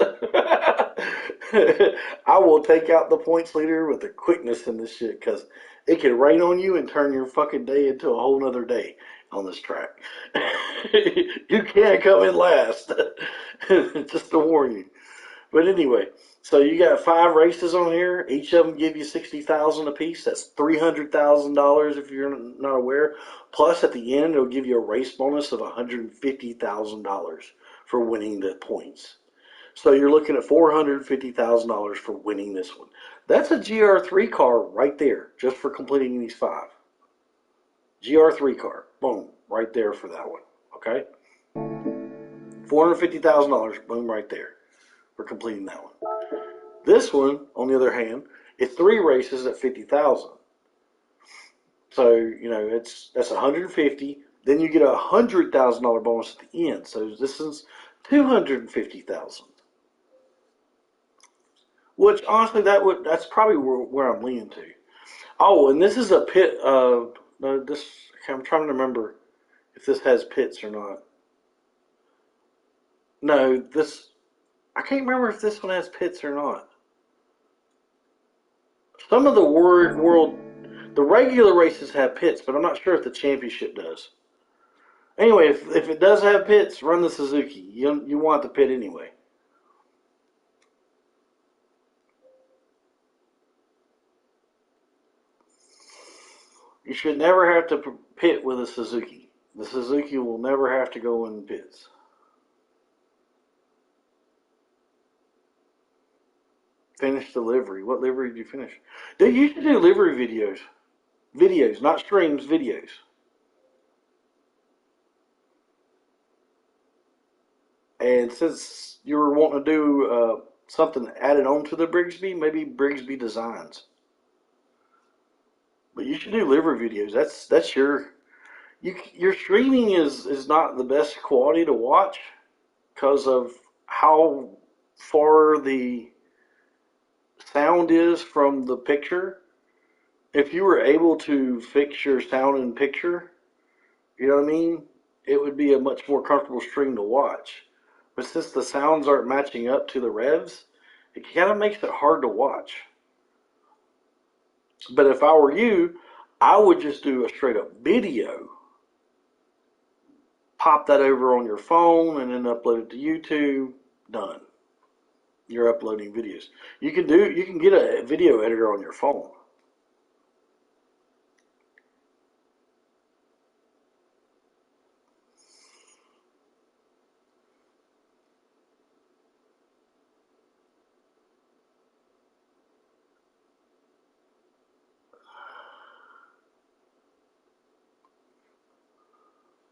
I will take out the points leader with the quickness in this shit because it can rain on you and turn your fucking day into a whole nother day on this track. You can't come in last. Just to warn you. But anyway, so you got 5 races on here. Each of them give you 60,000 a piece. That's $300,000 if you're not aware. Plus, at the end, it'll give you a race bonus of $150,000 for winning the points. So you're looking at $450,000 for winning this one. That's a GR3 car right there, just for completing these 5. GR3 car, boom, right there for that one. Okay, $450,000, boom, right there for completing that one. This one, on the other hand, it's 3 races at 50,000. So that's 150. Then you get a $100,000 bonus at the end. So this is 250,000. Which honestly, that's probably where I'm leaning to. Oh, and this is a pit. No, this I'm trying to remember if this has pits or not. No, this I can't remember if this one has pits or not. Some of the the regular races have pits, but I'm not sure if the championship does. Anyway, if it does have pits, run the Suzuki. You want the pit anyway. You should never have to pit with a Suzuki. The Suzuki will never have to go in pits. Finish the livery. What livery did you finish? Dude, you should do livery videos. Videos, not streams, videos. And since you were wanting to do something added on to the Brigsby, maybe Brigsby Designs. But you should do liver videos. That's your streaming is not the best quality to watch because of how far the sound is from the picture. If you were able to fix your sound and picture, you know what I mean, it would be a much more comfortable stream to watch. But since the sounds aren't matching up to the revs, it kind of makes it hard to watch. But if I were you, I would just do a straight up video, pop that over on your phone, and then upload it to YouTube. Done. You're uploading videos. You can get a video editor on your phone.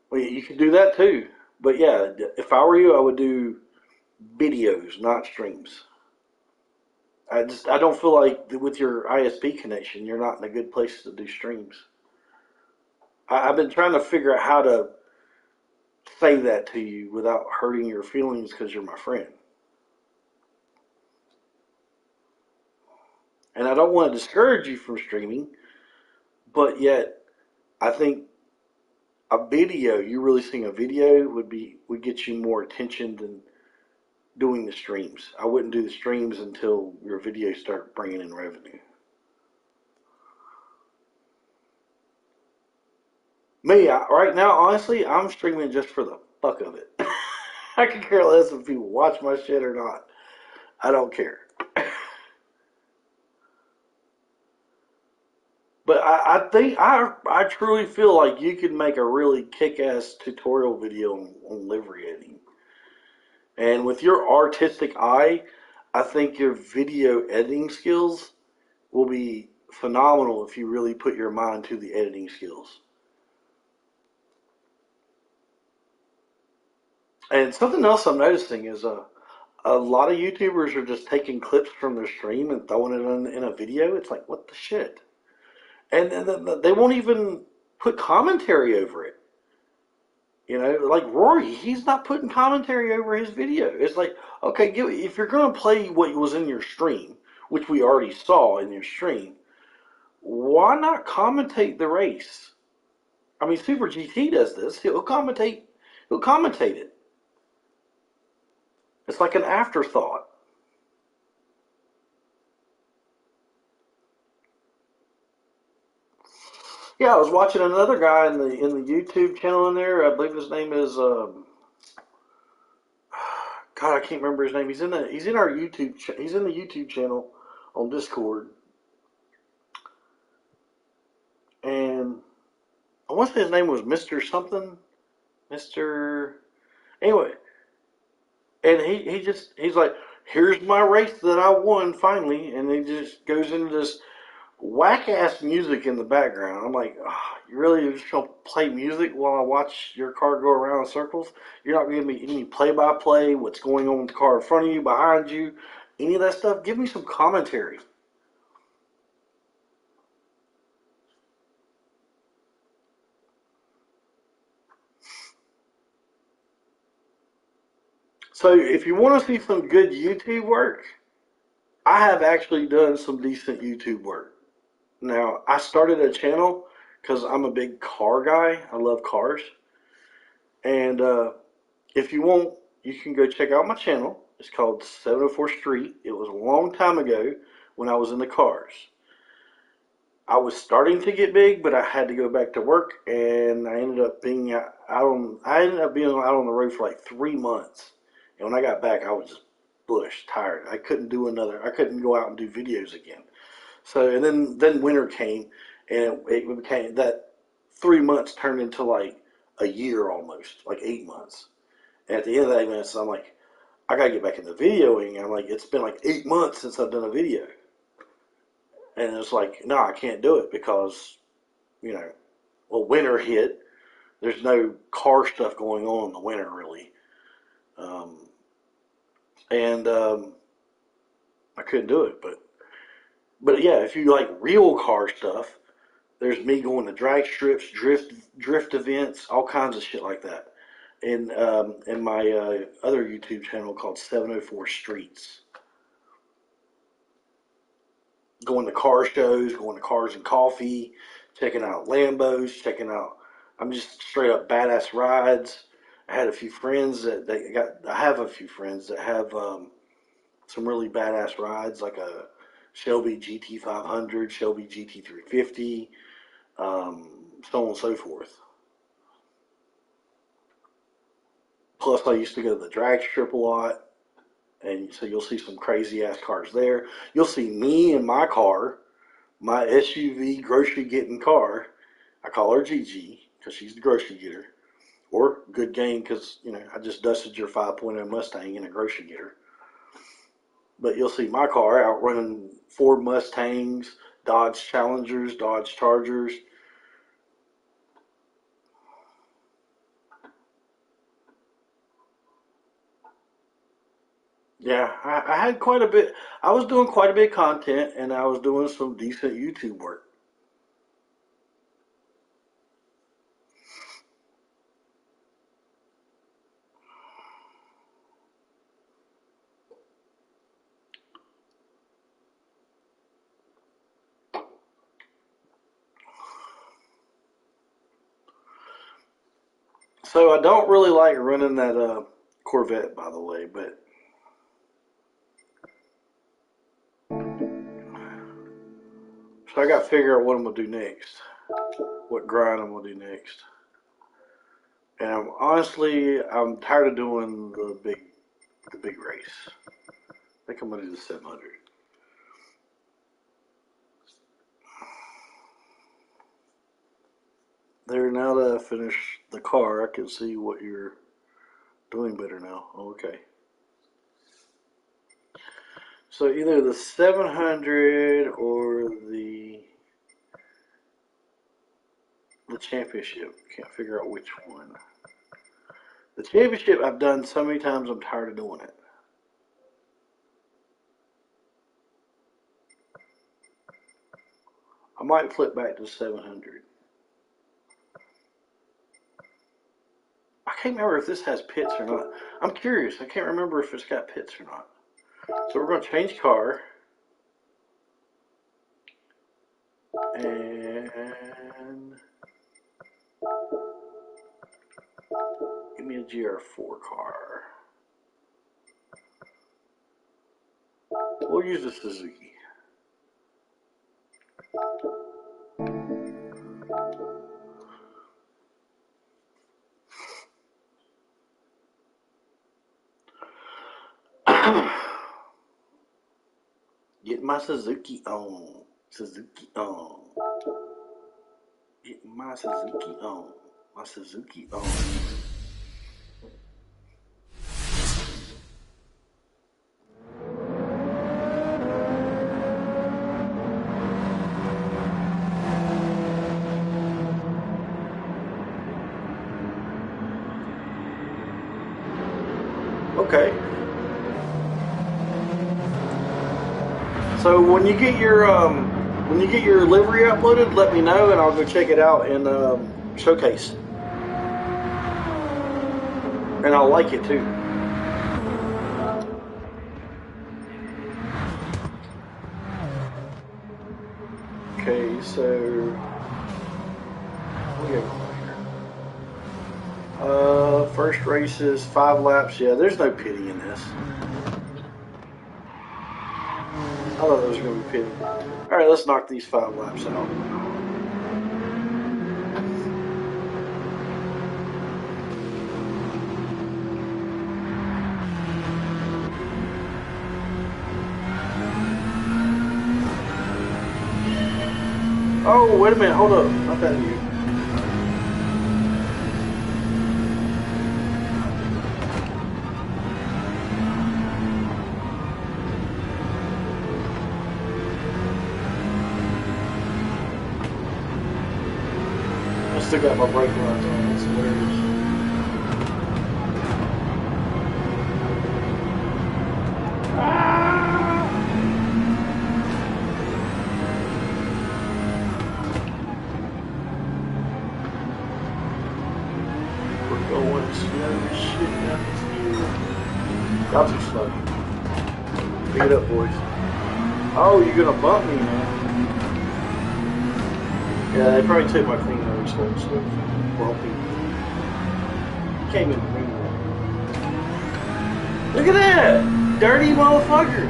Well, you can do that too. But yeah, if I were you, I would do videos, not streams. I don't feel like with your ISP connection, you're not in a good place to do streams. I've been trying to figure out how to say that to you without hurting your feelings because you're my friend. And I don't want to discourage you from streaming, but yet I think a video, you really seeing a video would get you more attention than doing the streams. I wouldn't do the streams until your videos start bringing in revenue. Right now, honestly, I'm streaming just for the fuck of it. I could care less if people watch my shit or not. I don't care. But I truly feel like you could make a really kick-ass tutorial video on livery editing. And with your artistic eye, I think your video editing skills will be phenomenal if you really put your mind to the editing skills. And something else I'm noticing is a lot of YouTubers are just taking clips from their stream and throwing it in a video. It's like, what the shit? And they won't even put commentary over it. You know, like Rory, he's not putting commentary over his video. It's like, okay, if you're going to play what was in your stream, which we already saw in your stream, why not commentate the race? I mean, Super GT does this. He'll commentate it. It's like an afterthought. Yeah, I was watching another guy in the YouTube channel in there. I believe his name is God. I can't remember his name. He's in our YouTube. He's in the YouTube channel on Discord, and I want to say his name was Mister something. Mister. Anyway, and he's like, here's my race that I won finally, and he just goes into this whack ass music in the background. I'm like, oh, you really just gonna play music while I watch your car go around in circles? You're not gonna give me any play by play, what's going on with the car in front of you, behind you, any of that stuff. Give me some commentary. So if you want to see some good YouTube work, I have actually done some decent YouTube work. Now, I started a channel because I'm a big car guy. I love cars. And if you want, you can go check out my channel. It's called 704 Street. It was a long time ago when I was in the cars. I was starting to get big, but I had to go back to work, and I ended up being out on the road for like 3 months. And when I got back, I was just bush tired. I couldn't go out and do videos again. So, and then winter came, and it became that 3 months turned into like a year almost, like 8 months. And at the end of that 8 months, I'm like, I gotta get back into videoing. I'm like, it's been like 8 months since I've done a video, and it's like, no, I can't do it because you know, well, winter hit. There's no car stuff going on in the winter really. Um, and I couldn't do it. But yeah, if you like real car stuff, there's me going to drag strips, drift events, all kinds of shit like that. And my other YouTube channel called 704 Streets, going to car shows, going to Cars and Coffee, checking out Lambos, checking out. I'm just straight up badass rides. I had a few friends that they got. I have a few friends that have some really badass rides, like a Shelby GT500, Shelby GT350, so on and so forth. Plus, I used to go to the drag strip a lot, and so you'll see some crazy ass cars there. You'll see me in my car, my SUV grocery getting car. I call her Gigi because she's the grocery getter, or good game because I just dusted your 5.0 Mustang in a grocery getter. But you'll see my car outrunning Ford Mustangs, Dodge Challengers, Dodge Chargers. Yeah, I had quite a bit. I was doing quite a bit of content, and I was doing some decent YouTube work. So I don't really like running that Corvette, by the way, but so I got to figure out what I'm gonna do next, what grind I'm gonna do next. And I'm tired of doing the big race. I think I'm gonna do the 700. There, now that I finished the car, I can see what you're doing better now. Okay. So either the 700 or the championship. Can't figure out which one. The championship I've done so many times I'm tired of doing it. I might flip back to 700. I can't remember if this has pits or not. I'm curious. I can't remember if it's got pits or not. So we're going to change car. And give me a GR4 car. We'll use the Suzuki. Get my Suzuki on. Suzuki on. Get my Suzuki on. My Suzuki on. Okay. So when you get your livery uploaded, let me know and I'll go check it out and showcase. And I'll like it too. Okay, so what do we have here? First race is 5 laps. Yeah, there's no pity in this. I thought there was going to be pity. All right, let's knock these 5 laps out. Oh, wait a minute. Hold up. Not that you. I still got my brake lines on. It's hilarious. Get up, boys. Oh, you're gonna bump me, man. Yeah, they probably took my clean air stuff. Bumpy. Came in the ring. Look at that! Dirty motherfucker!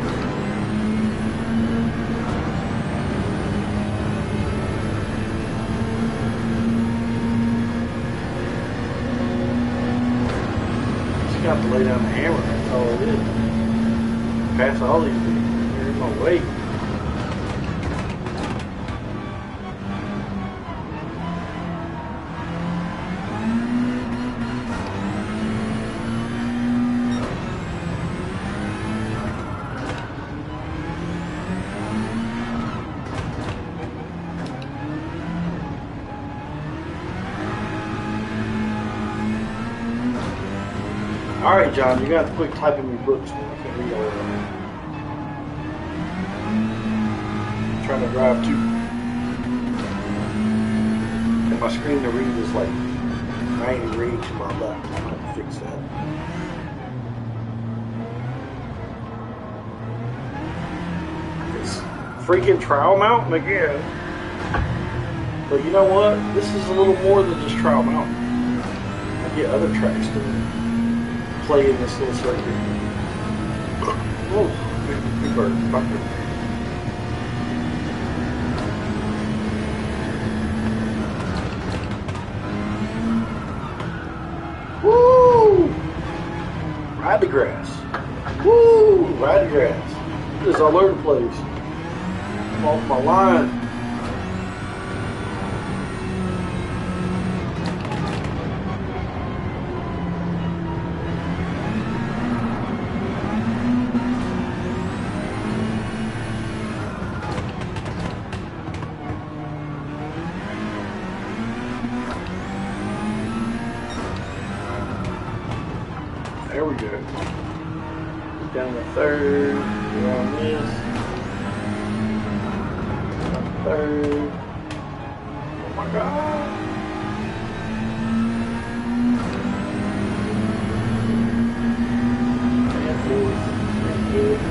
Just got to lay down the hammer, that's all it is. Pass all these people. There's no way. Alright, John, you're going to have to quit typing me books, man. I can't read all of them. I'm trying to drive too. And my screen to read is like 90 read to my left. I'm going to have to fix that. It's freaking trial mountain again. But you know what? This is a little more than just trial mountain. I get other tracks to play in this little circuit. Oh, big bird. Bucker. Woo! Ride the grass. Woo! Ride the grass. It's all over the place. I'm off my line. There we go. Down to third. We're on this. Down to third. Oh my God. And fourth. And fifth.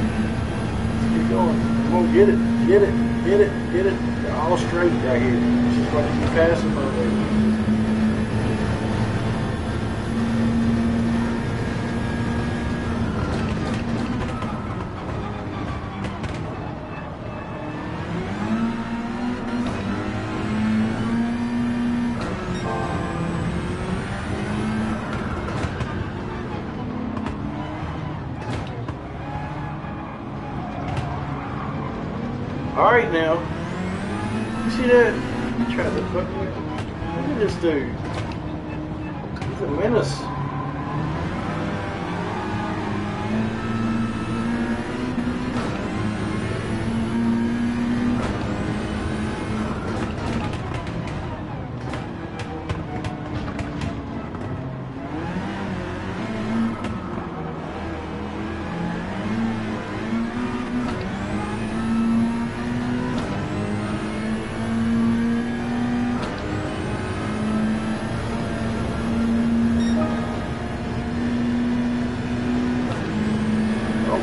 Let's keep going. Come on, get it. Get it. Get it. Get it. They're all straight right here. Just going to keep passing my way. Alright now. You see that? He tried to fuck me. Look at this dude. He's a menace.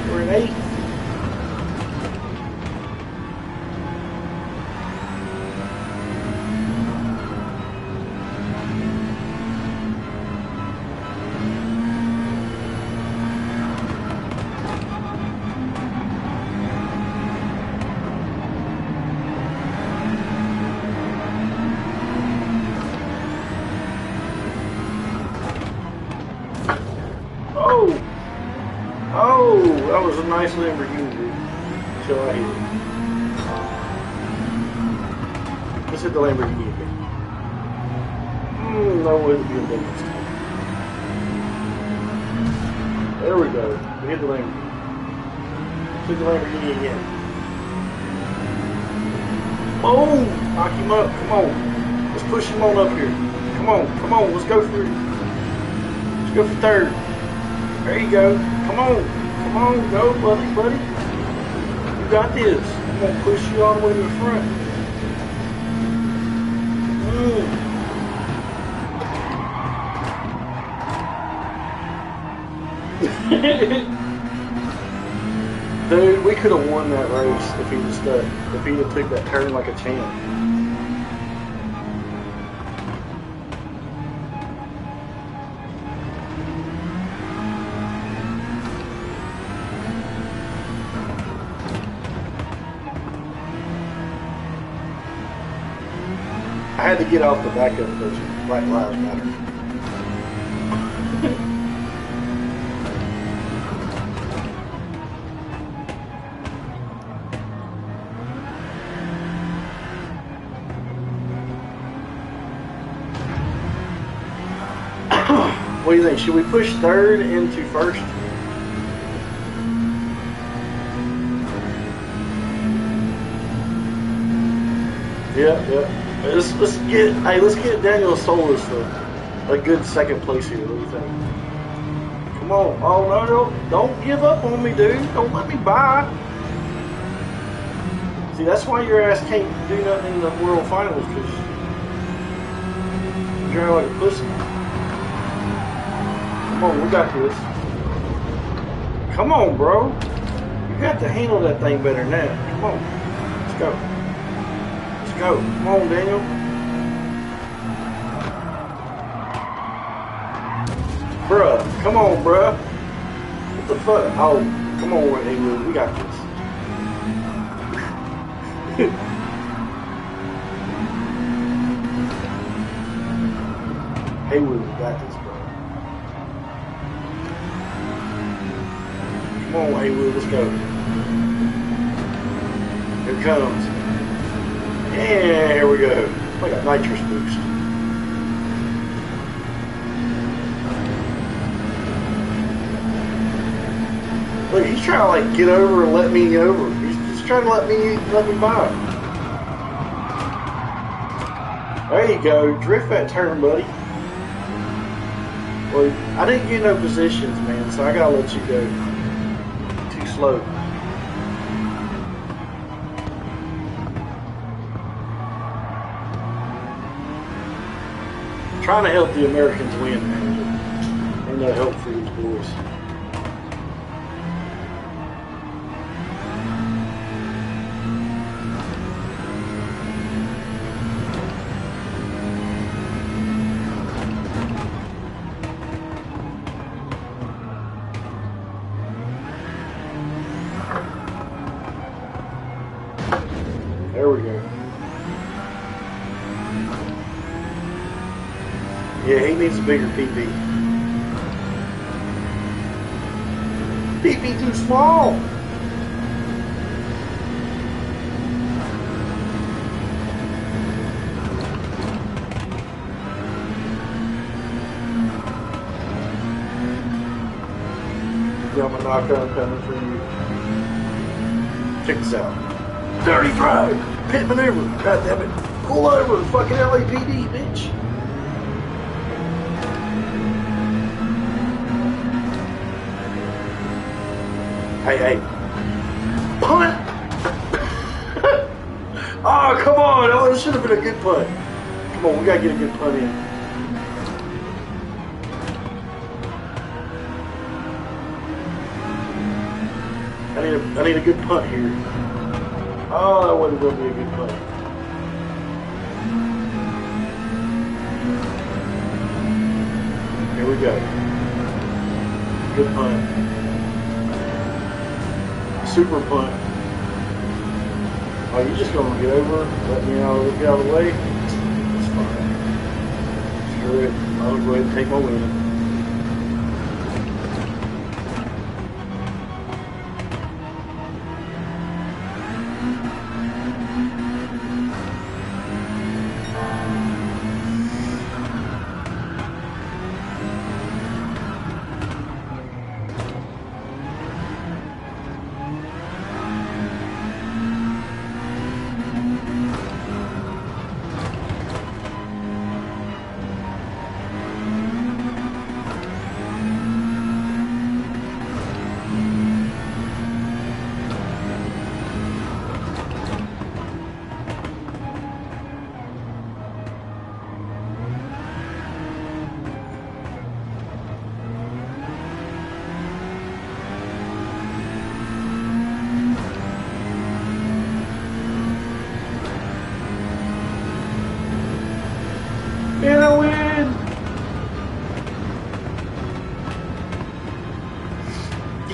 We're in eighth. Oh, that was a nice Lamborghini, dude. Until I hit it. Let's hit the Lamborghini again. No way to be a bonus. There we go. We hit the Lamborghini. Let's hit the Lamborghini again. Boom! Knock him up. Come on. Let's push him on up here. Come on. Come on. Let's go for it. Let's go for third. There you go. Come on. Come on. Go, buddy. Buddy. You got this. I'm going to push you all the way to the front. Dude, we could have won that race if he just if he'd have took that turn like a champ. I had to get off the back of it because Black Lives Matter. What do you think? Should we push third into first? Yeah. Let's get Daniel Solis a good second place here. What do you think? Come on. Oh no, don't give up on me, dude. Don't let me by. See, that's why your ass can't do nothing in the World Finals, because you're driving like a pussy. Come on, we got this. Come on, bro. You got to handle that thing better than that. Come on. Let's go. Let's go. Come on, Daniel. Bruh. Come on, bruh. What the fuck? Oh, come on, Haywood. We got this. Haywood, we got this, bro. Come on, Haywood, let's go. Here it comes. Yeah, here we go. Like a nitrous boost. Look, he's trying to like get over and let me over. He's just trying to let me by. There you go. Drift that turn, buddy. Well, I didn't get no positions, man, so I gotta let you go. Too slow. Trying to help the Americans win, man. Ain't no help for these boys. There we go. Yeah, he needs a bigger PP. PP too small. Got my knockout coming for you. Check this out. Dirty drive. Pit maneuver. God damn it. Pull over. Fucking LAPD, bitch. Hey. Punt! Oh, come on. Oh, this should have been a good punt. Come on, we gotta get a good punt in. I need a good punt here. Oh, that wasn't going to be a good punt. Here we go. Good punt. Super punt. Oh, you just going to get over? Let me get out of the way? That's fine. Screw it. I'll go ahead and take my win.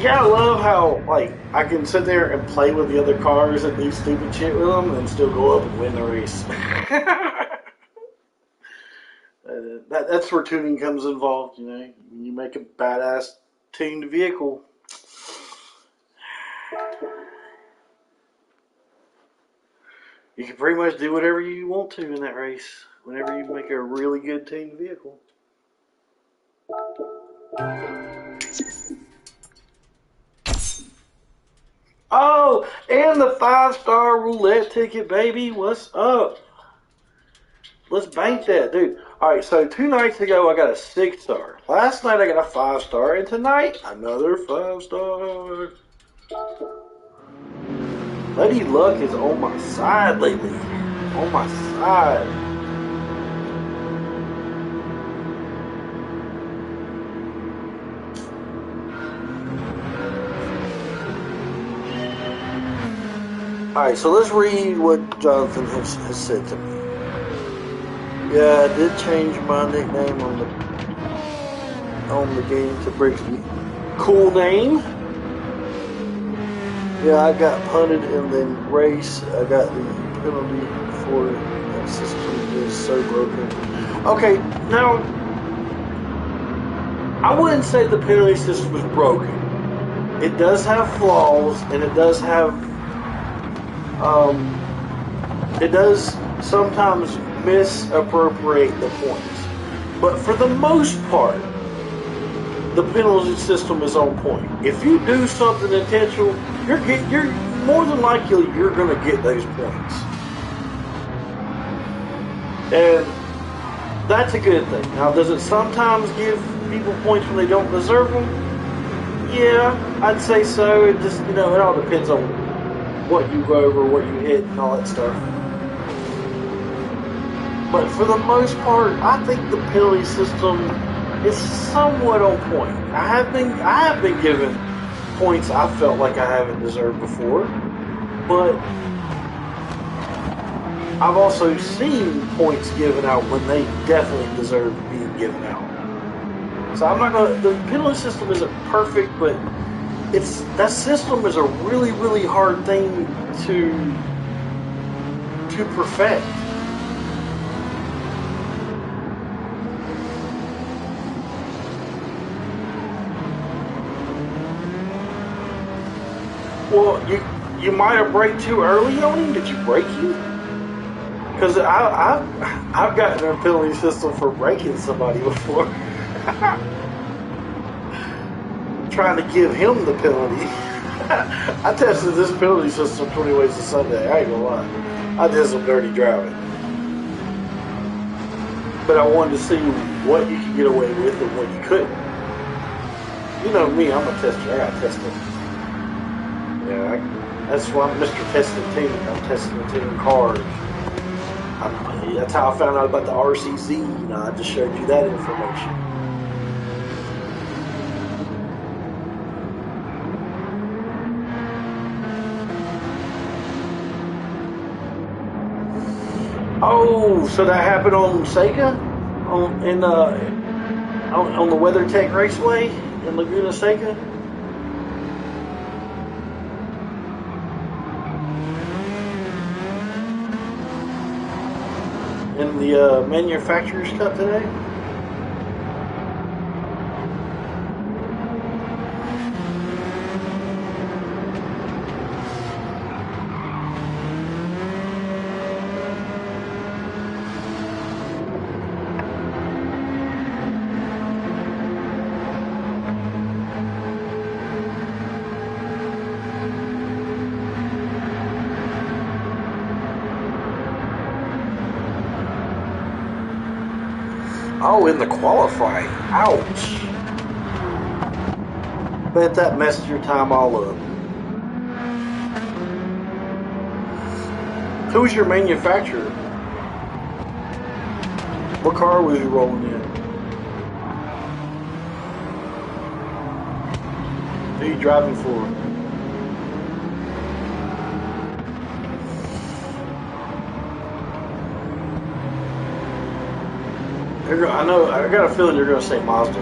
Yeah, I love how, like, I can sit there and play with the other cars and do stupid shit with them and still go up and win the race. That's where tuning comes involved, you know. When you make a badass tuned vehicle, you can pretty much do whatever you want to in that race whenever you make a really good tuned vehicle. Oh, and the 5-star roulette ticket, baby. What's up? Let's bank that, dude. All right, so 2 nights ago I got a 6-star. Last night I got a 5-star, and tonight another 5-star. Lady Luck is on my side lately. On my side. Alright, so let's read what Jonathan has said to me. Yeah, I did change my nickname on the game to Brixby. Cool name. Yeah, I got punted in the race. I got the penalty for that system is so broken. Okay, now I wouldn't say the penalty system is broken. It does have flaws, and it does have it does sometimes misappropriate the points. But for the most part, the penalty system is on point. If you do something intentional, you're more than likely you're going to get those points, and that's a good thing. Now, does it sometimes give people points when they don't deserve them? Yeah, I'd say so. It just, it all depends on what you go over, what you hit, and all that stuff. But for the most part, I think the penalty system is somewhat on point. I have been given points I felt like I haven't deserved before, but I've also seen points given out when they definitely deserve being given out. So I'm not gonna. The penalty system isn't perfect, but that system is a really, really hard thing to perfect. Well, you might have braked too early on him. Did you brake him? Because I've gotten a penalty system for braking somebody before. Trying to give him the penalty. I tested this penalty system 20 ways to Sunday. I ain't gonna lie. I did some dirty driving. But I wanted to see what you could get away with and what you couldn't. You know me, I'm a tester. I gotta test it. Yeah, that's why I'm Mr. Testing Team. I'm testing the team cars. That's how I found out about the RCZ. I just showed you that information. Oh, so that happened on Seca, on the WeatherTech Raceway in Laguna Seca. In the Manufacturers Cup today. Oh, in the qualifying. Ouch. Bet that messed your time all up. Who's your manufacturer? What car was you rolling in? Who are you driving for? I got a feeling you're going to say Mazda.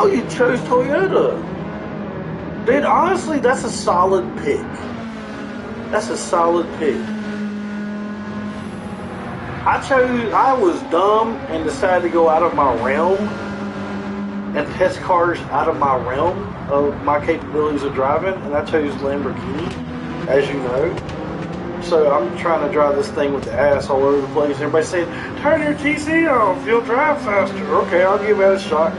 Oh, you chose Toyota. Dude, honestly, that's a solid pick. That's a solid pick. I was dumb and decided to go out of my realm and test cars out of my realm of my capabilities of driving, and I chose Lamborghini, as you know. So I'm trying to drive this thing with the ass all over the place. Everybody's saying, turn your TC off, you'll drive faster. Okay, I'll give that a shot.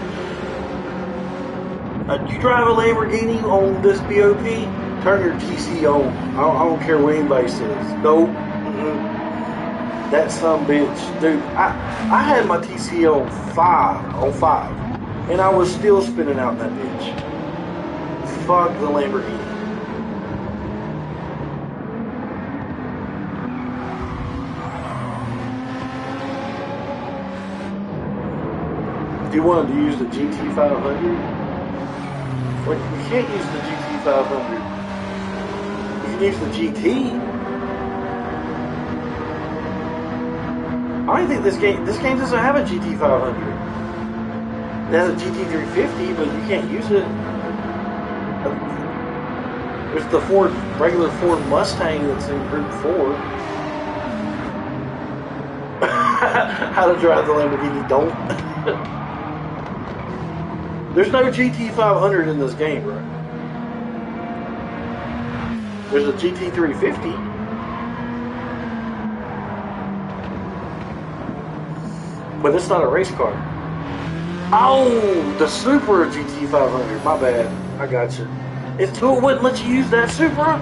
You drive a Lamborghini on this BOP, turn your TC on. I don't care what anybody says. Nope. That son bitch. Dude, I had my TC on 5, and I was still spinning out that bitch. Fuck the Lamborghini. Do you want to use the GT500? Well, you can't use the GT500. You can use the GT. I don't think this game doesn't have a GT500. It has a GT350, but you can't use it. There's the regular Ford Mustang that's in Group 4. How to drive the Lamborghini, don't. There's no GT500 in this game, bro. There's a GT350. But it's not a race car. Oh, the Supra GT500. My bad. I got you. It wouldn't let you use that Supra.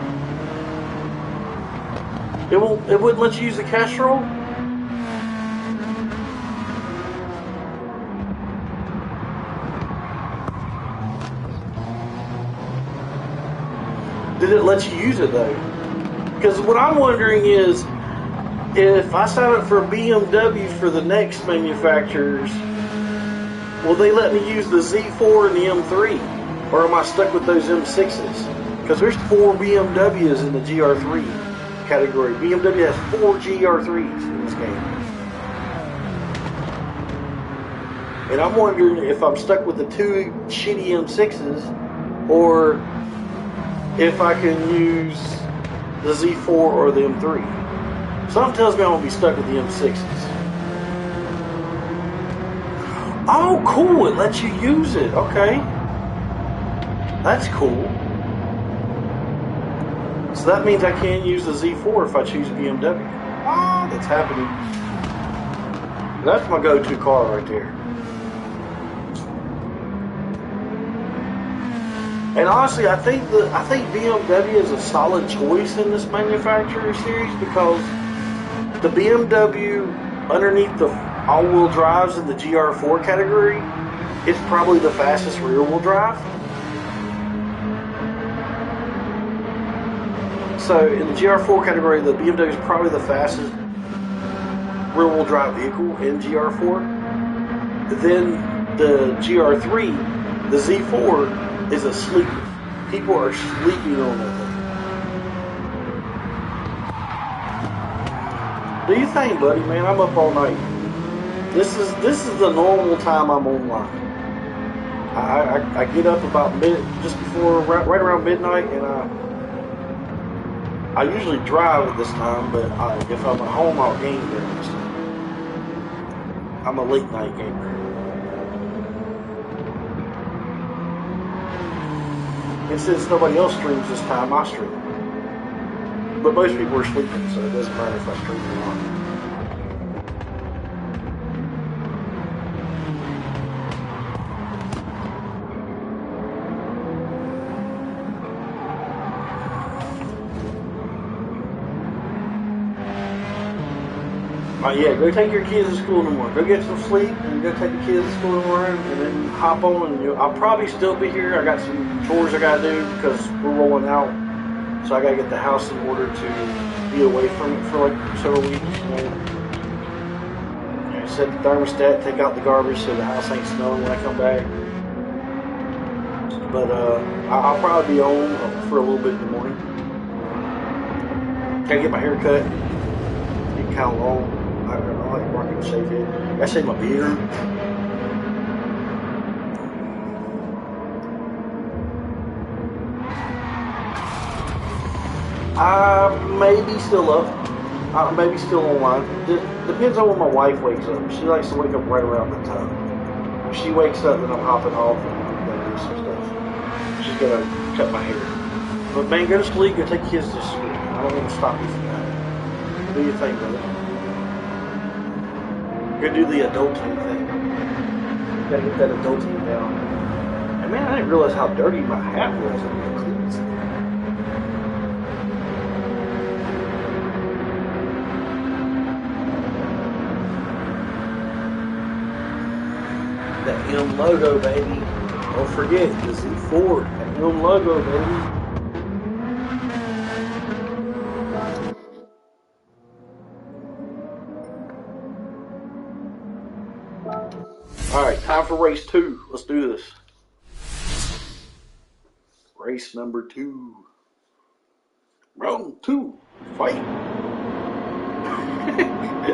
It wouldn't let you use the Castrol. Did it let you use it though? Because what I'm wondering is, if I sign up for BMW for the next manufacturers, will they let me use the Z4 and the M3? Or am I stuck with those M6s? Because there's 4 BMWs in the GR3 category. BMW has 4 GR3s in this game. And I'm wondering if I'm stuck with the 2 shitty M6s, or if I can use the Z4 or the M3. Something tells me I'm going to be stuck with the M6s. Oh, cool. It lets you use it. Okay. That's cool. So that means I can't use the Z4 if I choose BMW. Ah, that's happening. That's my go-to car right there. And honestly, I think BMW is a solid choice in this manufacturer series, because the BMW underneath the all-wheel drives in the GR4 category, it's probably the fastest rear-wheel drive. So in the GR4 category, the BMW is probably the fastest rear-wheel drive vehicle in GR4. Then the GR3, the Z4, is a sleeper. People are sleeping on that thing. Do you think, buddy, man? I'm up all night. This is the normal time I'm online. I get up about just before right around midnight, and I usually drive at this time. But if I'm at home, I'll game during this time. I'm a late night gamer. And since nobody else streams this time, I stream. But most people are sleeping, so it doesn't matter if I stream or not. Yeah, go take your kids to school in the morning. Go get some sleep and go take the kids to school in the morning, and then hop on. And I'll probably still be here. I got some chores I gotta do because we're rolling out, so I gotta get the house in order to be away from it for like several weeks. Set the thermostat, take out the garbage so the house ain't snowing when I come back. But I'll probably be on for a little bit in the morning. Gotta get my hair cut. Get kind of long. I like rocking a shave head. I shave my beard. Maybe still up. Maybe still online. Depends on when my wife wakes up. She likes to wake up right around that time. When she wakes up, then I'm hopping off and I'm gonna do some stuff. She's gonna cut my hair. But man, go to sleep. Go take kids to school. I don't want to stop you from that. Do your thing, brother. Go do the adulting thing. You gotta get that adulting down. And man, I didn't realize how dirty my hat was. I need to clean this. That M logo, baby. Don't forget the Z4. That M logo, baby. Alright, time for race 2. Let's do this. Race number 2. Round 2. Fight.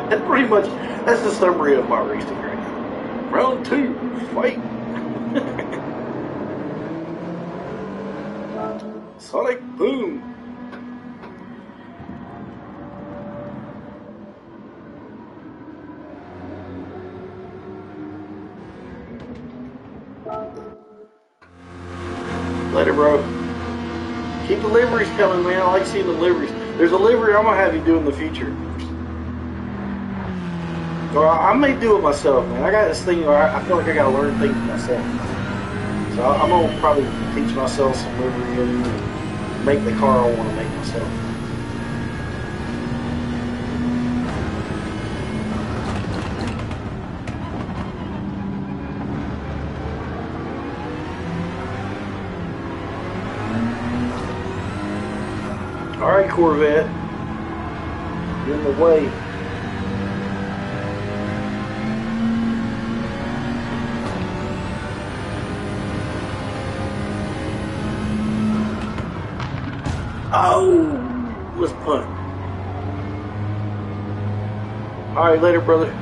That's pretty much, that's the summary of my racing right now. Round 2. Fight. Sonic Boom. Later, bro. Keep the liveries coming, man. I like seeing the liveries. There's a livery I'm going to have you do in the future. Or I may do it myself, man. I got this thing where I feel like I got to learn things myself. So I'm going to probably teach myself some livery and make the car I want to make myself. Alright, Corvette. Get in the way. Oh, let's punt. Alright, later, brother.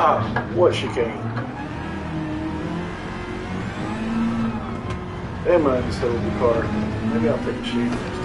Ah, what chicane? Damn, I just held the car. Maybe I'll take a shave next time.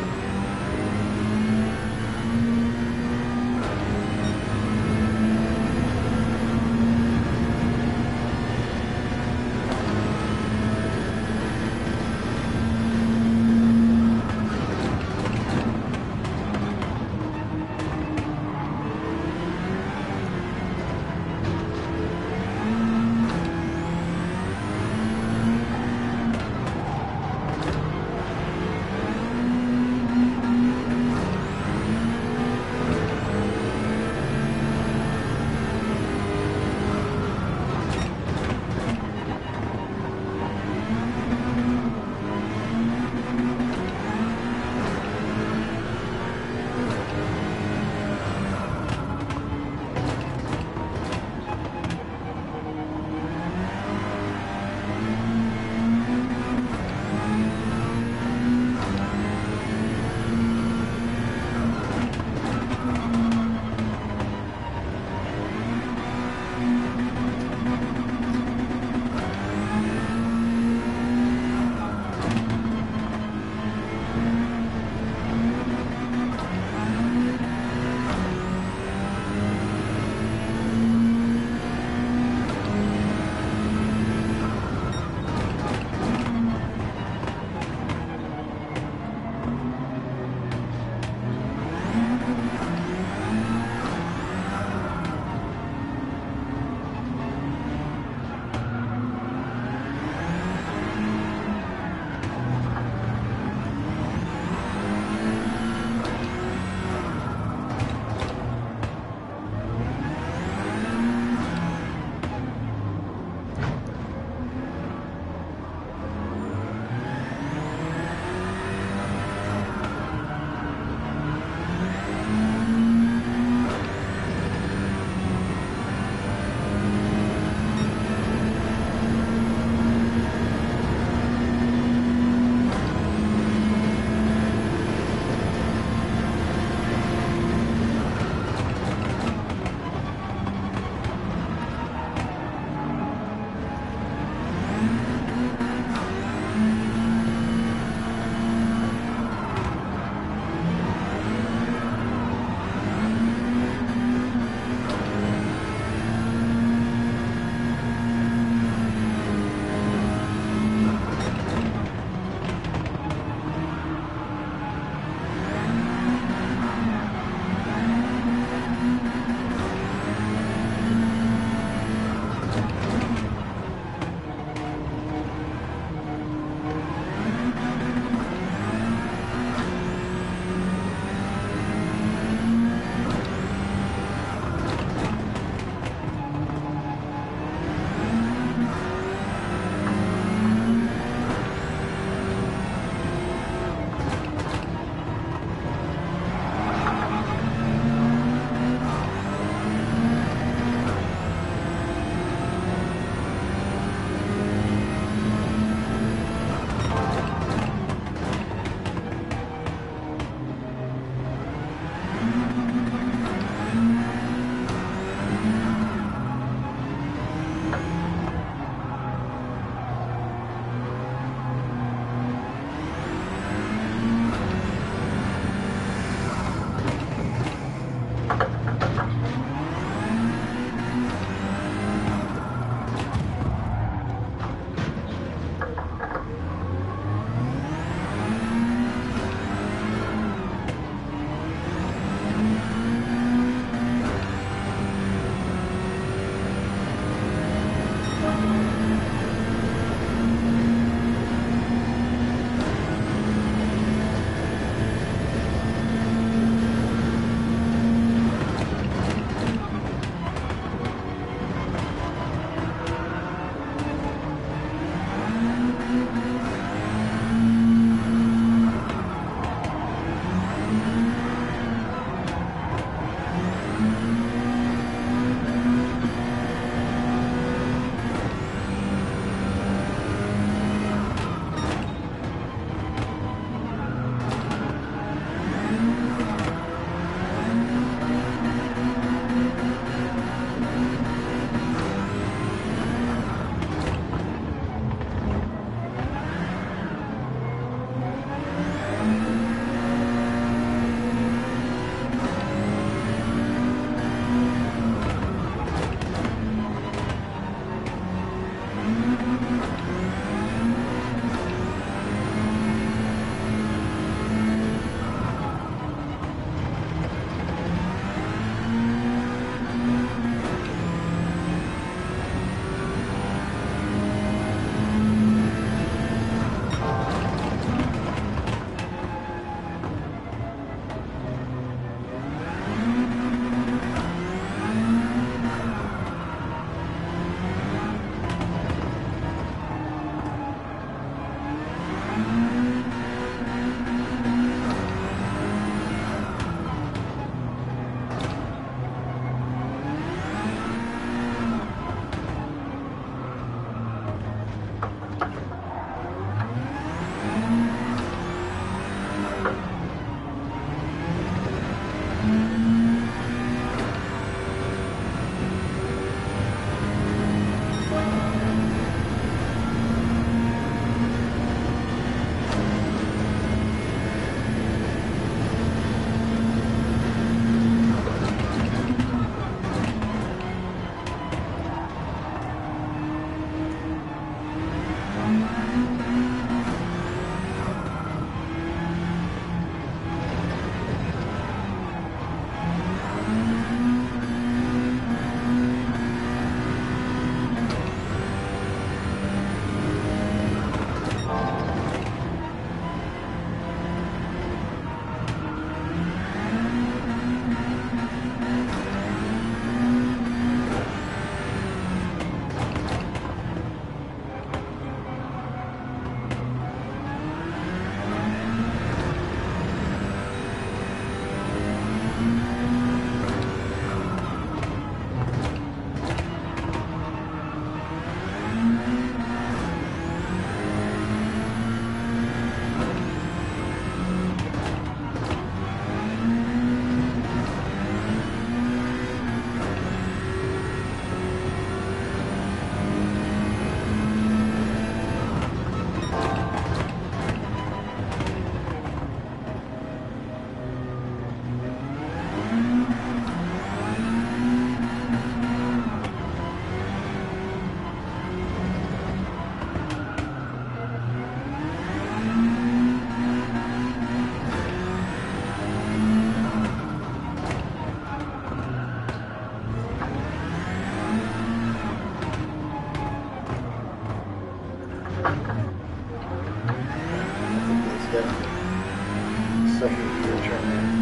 that second gear turn.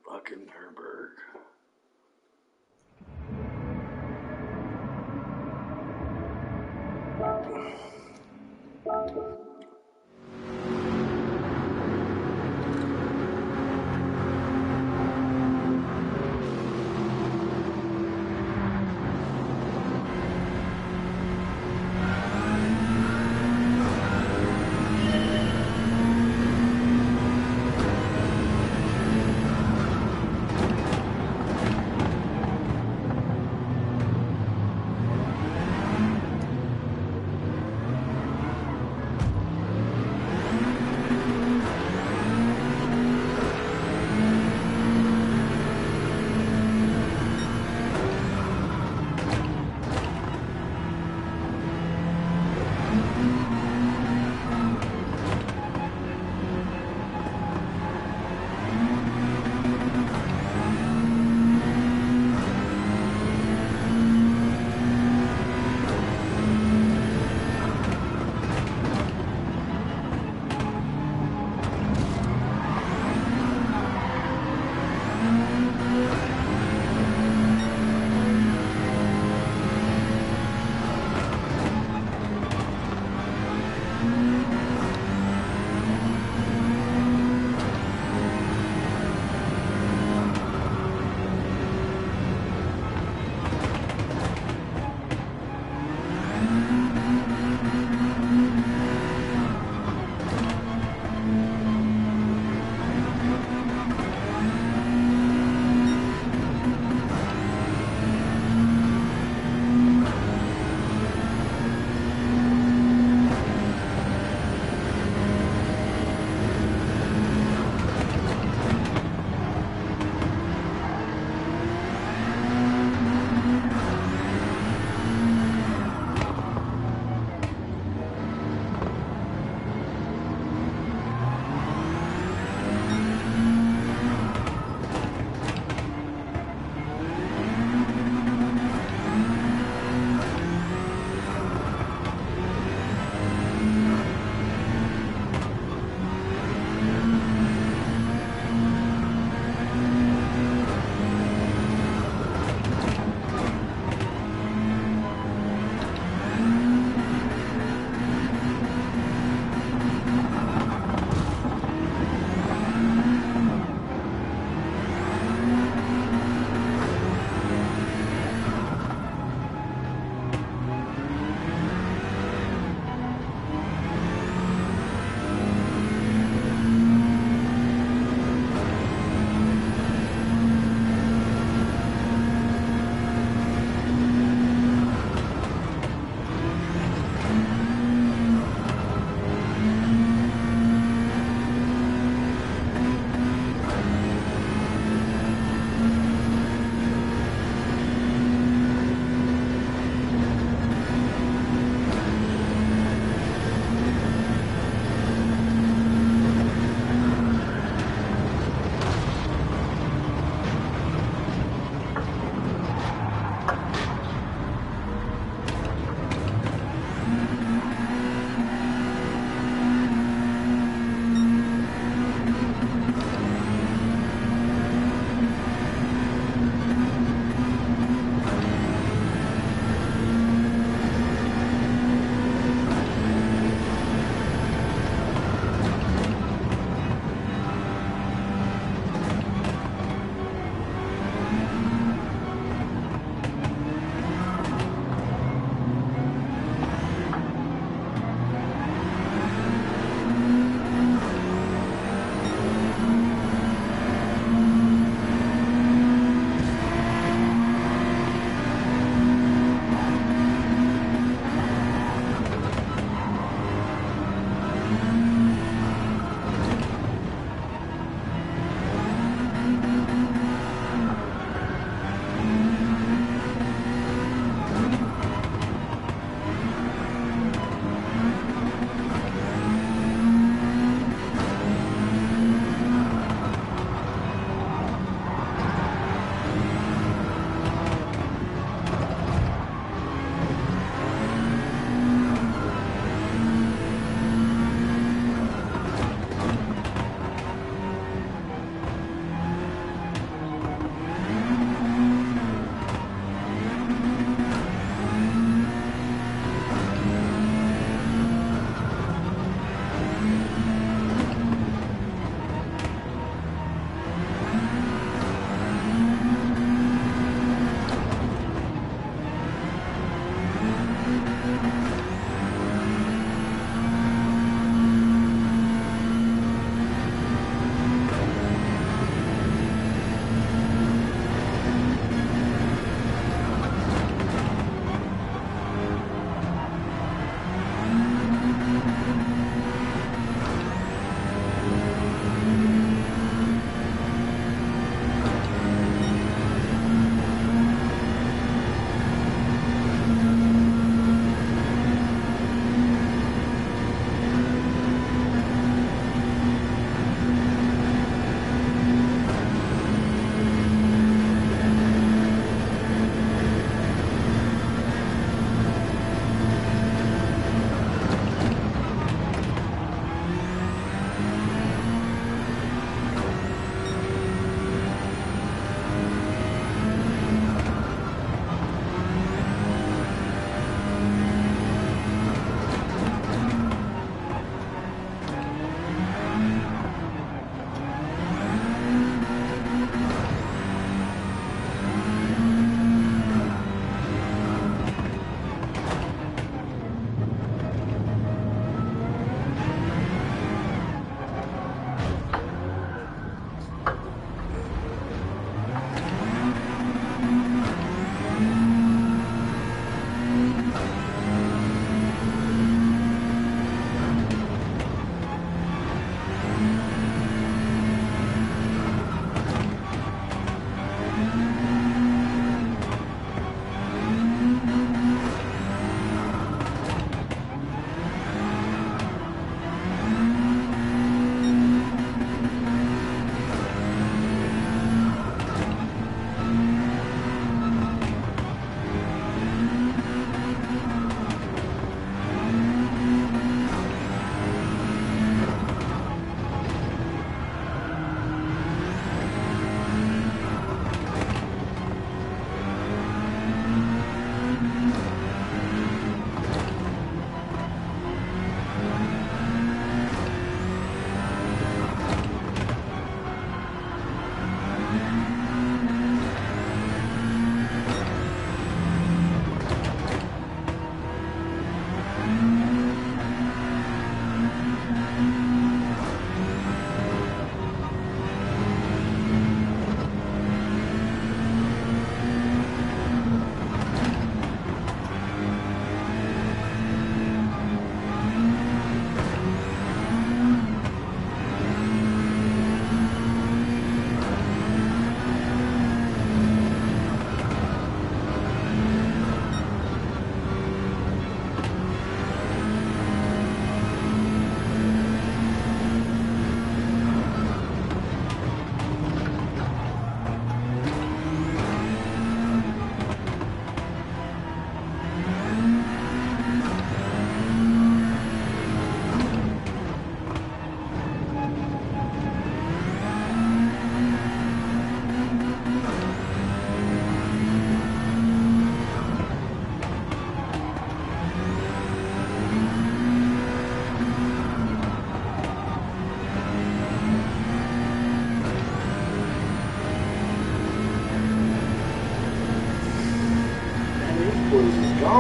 Fucking Herberg.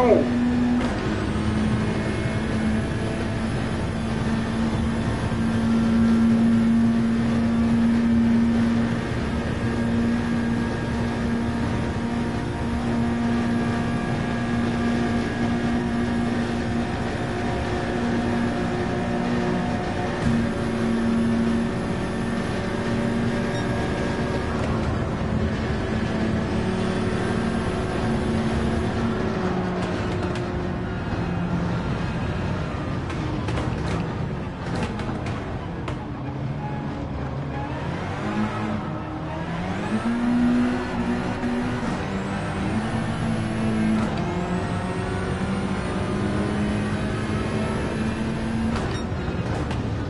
on.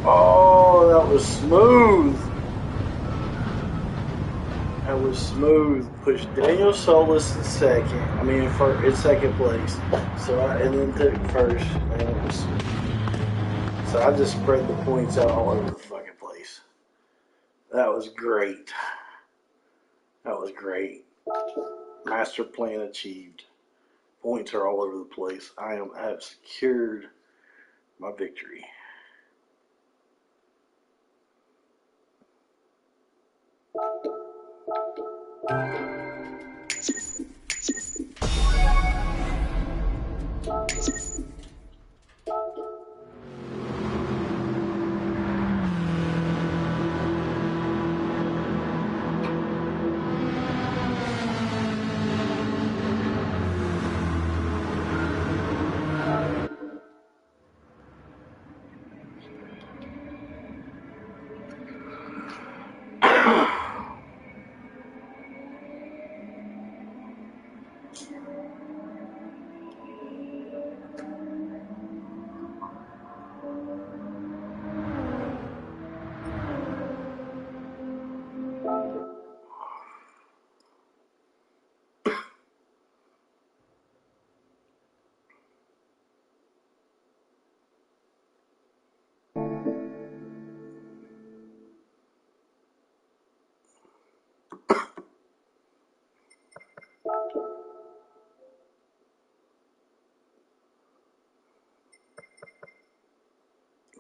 Oh, that was smooth. That was smooth. Pushed Daniel Solis in second. I mean, in second place. And then took first. Man, it was smooth. So I just spread the points out all over the fucking place. That was great. That was great. Master plan achieved. Points are all over the place. I have secured my victory.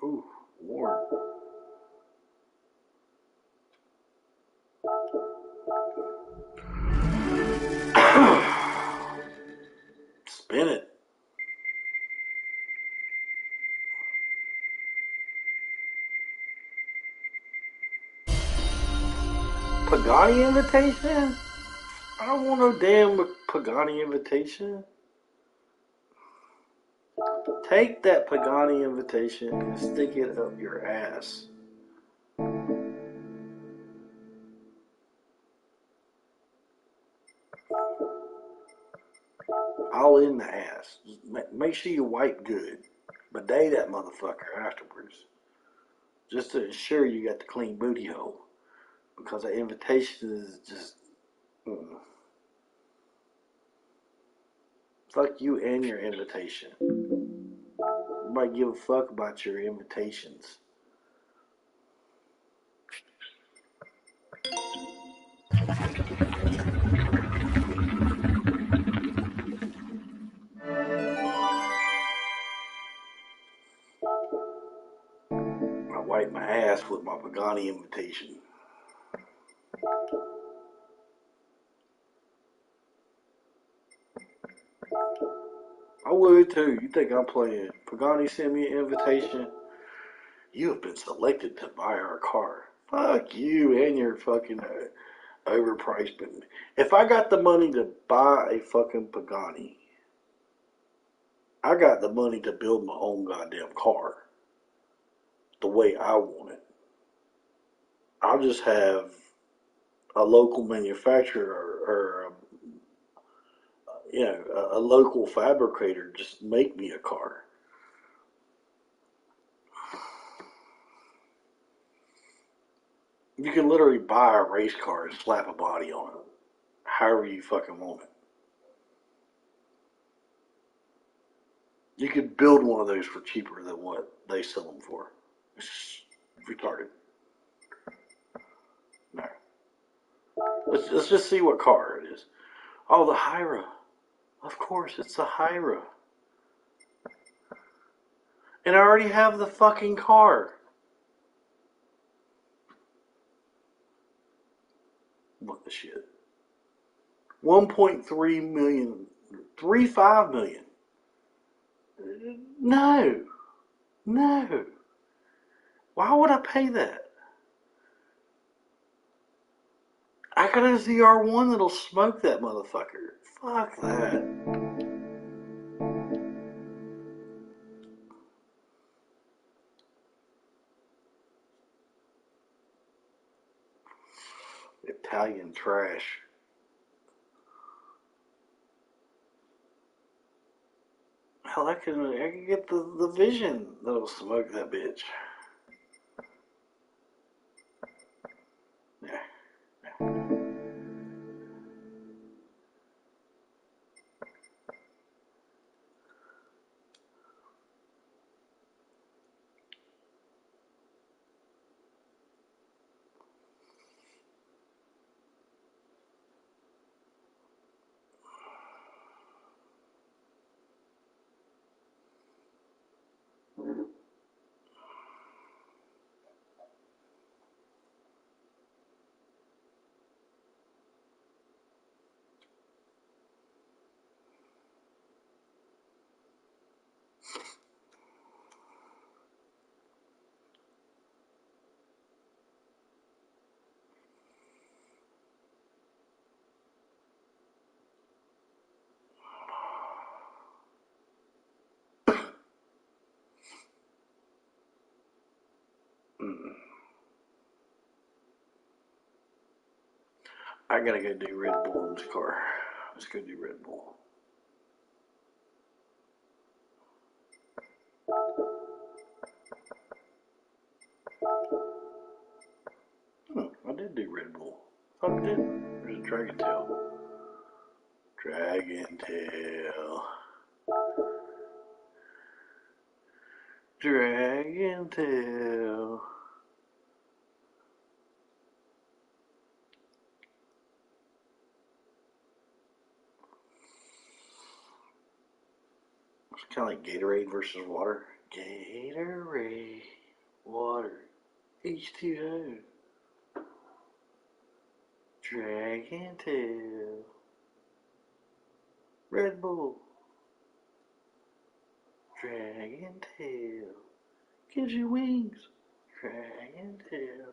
Ooh, warm. Spin it. Pagani invitation? I don't want no damn Pagani invitation. Take that Pagani invitation and stick it up your ass. All in the ass. Just make sure you wipe good. Bidet that motherfucker afterwards. Just to ensure you got the clean booty hole. Because that invitation is just... Fuck you and your invitation. Nobody give a fuck about your invitations. I wipe my ass with my Pagani invitation. I would too. You think I'm playing? Pagani sent me an invitation. You have been selected to buy our car. Fuck you and your fucking overpriced. If I got the money to buy a fucking Pagani, I got the money to build my own goddamn car the way I want it. I'll just have a local manufacturer or a local fabricator just make me a car. You can literally buy a race car and slap a body on it, however you fucking want it. You could build one of those for cheaper than what they sell them for. It's retarded. No. Let's just see what car it is. Oh, the Hyra. Of course, it's a Hyra. And I already have the fucking car. What the shit? 1.3 million. 3.5 million. No. No. Why would I pay that? I got a ZR1 that'll smoke that motherfucker. Fuck that. Italian trash. Hell, I can get the Vision that'll smoke that bitch. Yeah. Mm. I gotta go do Red Bull in this car. Let's go do Red Bull. I did do Red Bull. I thought I did. There's a Dragon Tail. Dragon Tail. Dragon Tail. It's kind of like Gatorade versus water. Gatorade. Water. H2O. Dragon Tail. Red Bull. Dragon Tail. Gives you wings. Dragon Tail.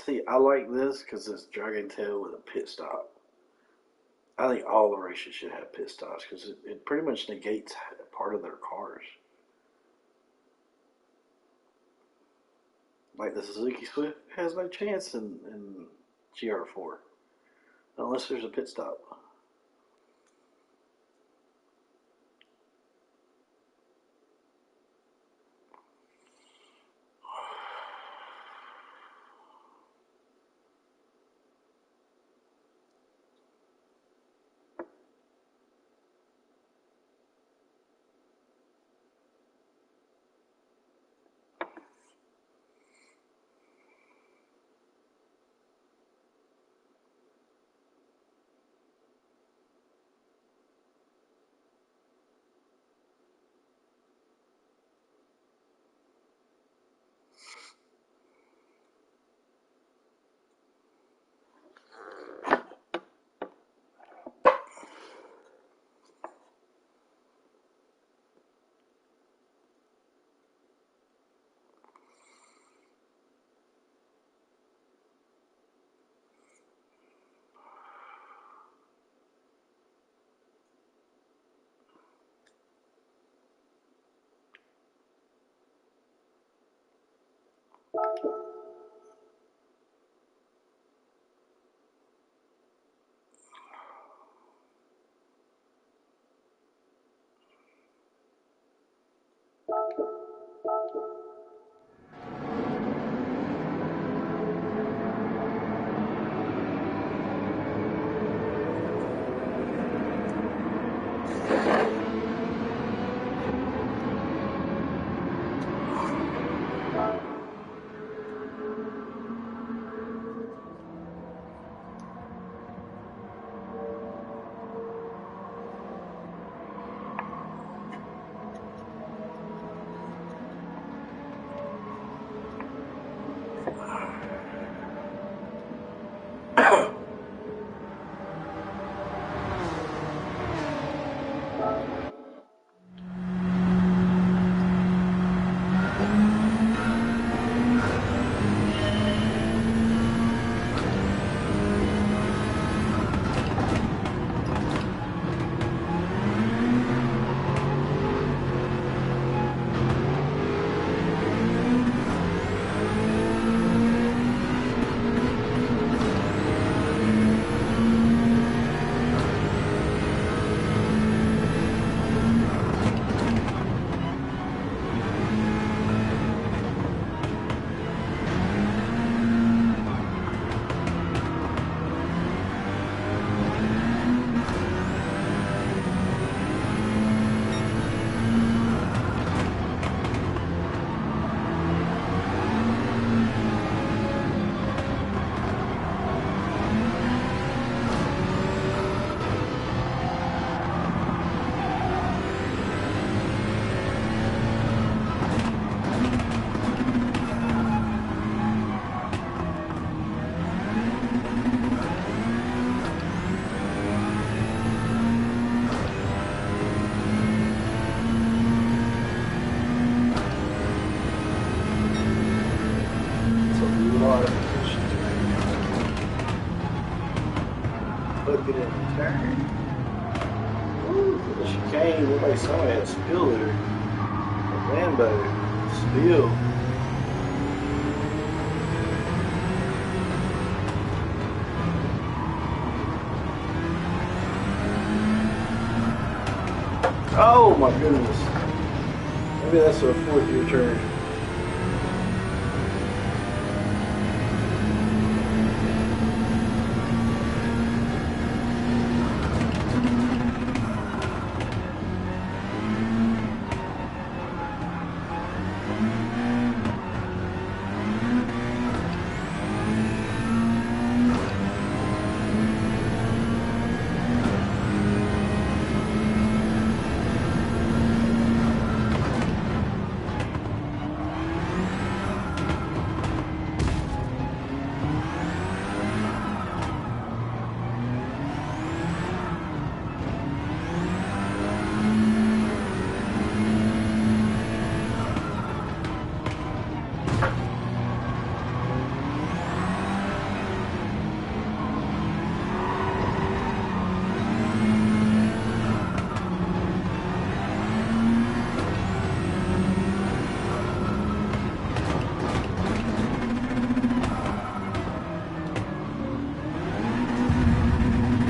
See, I like this because it's Dragon Tail with a pit stop. I think all the races should have pit stops because it pretty much negates part of their cars. Like the Suzuki Swift has no chance in GR4 unless there's a pit stop. get in the turn. Ooh, for the chicane, somebody had spill there. A Lambo. Spill. Oh my goodness. Maybe that's a fourth year turn.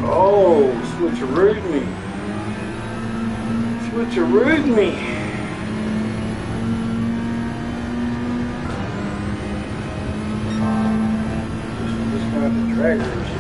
Oh, switcherooed me. Switcherooed me. Just got the draggers.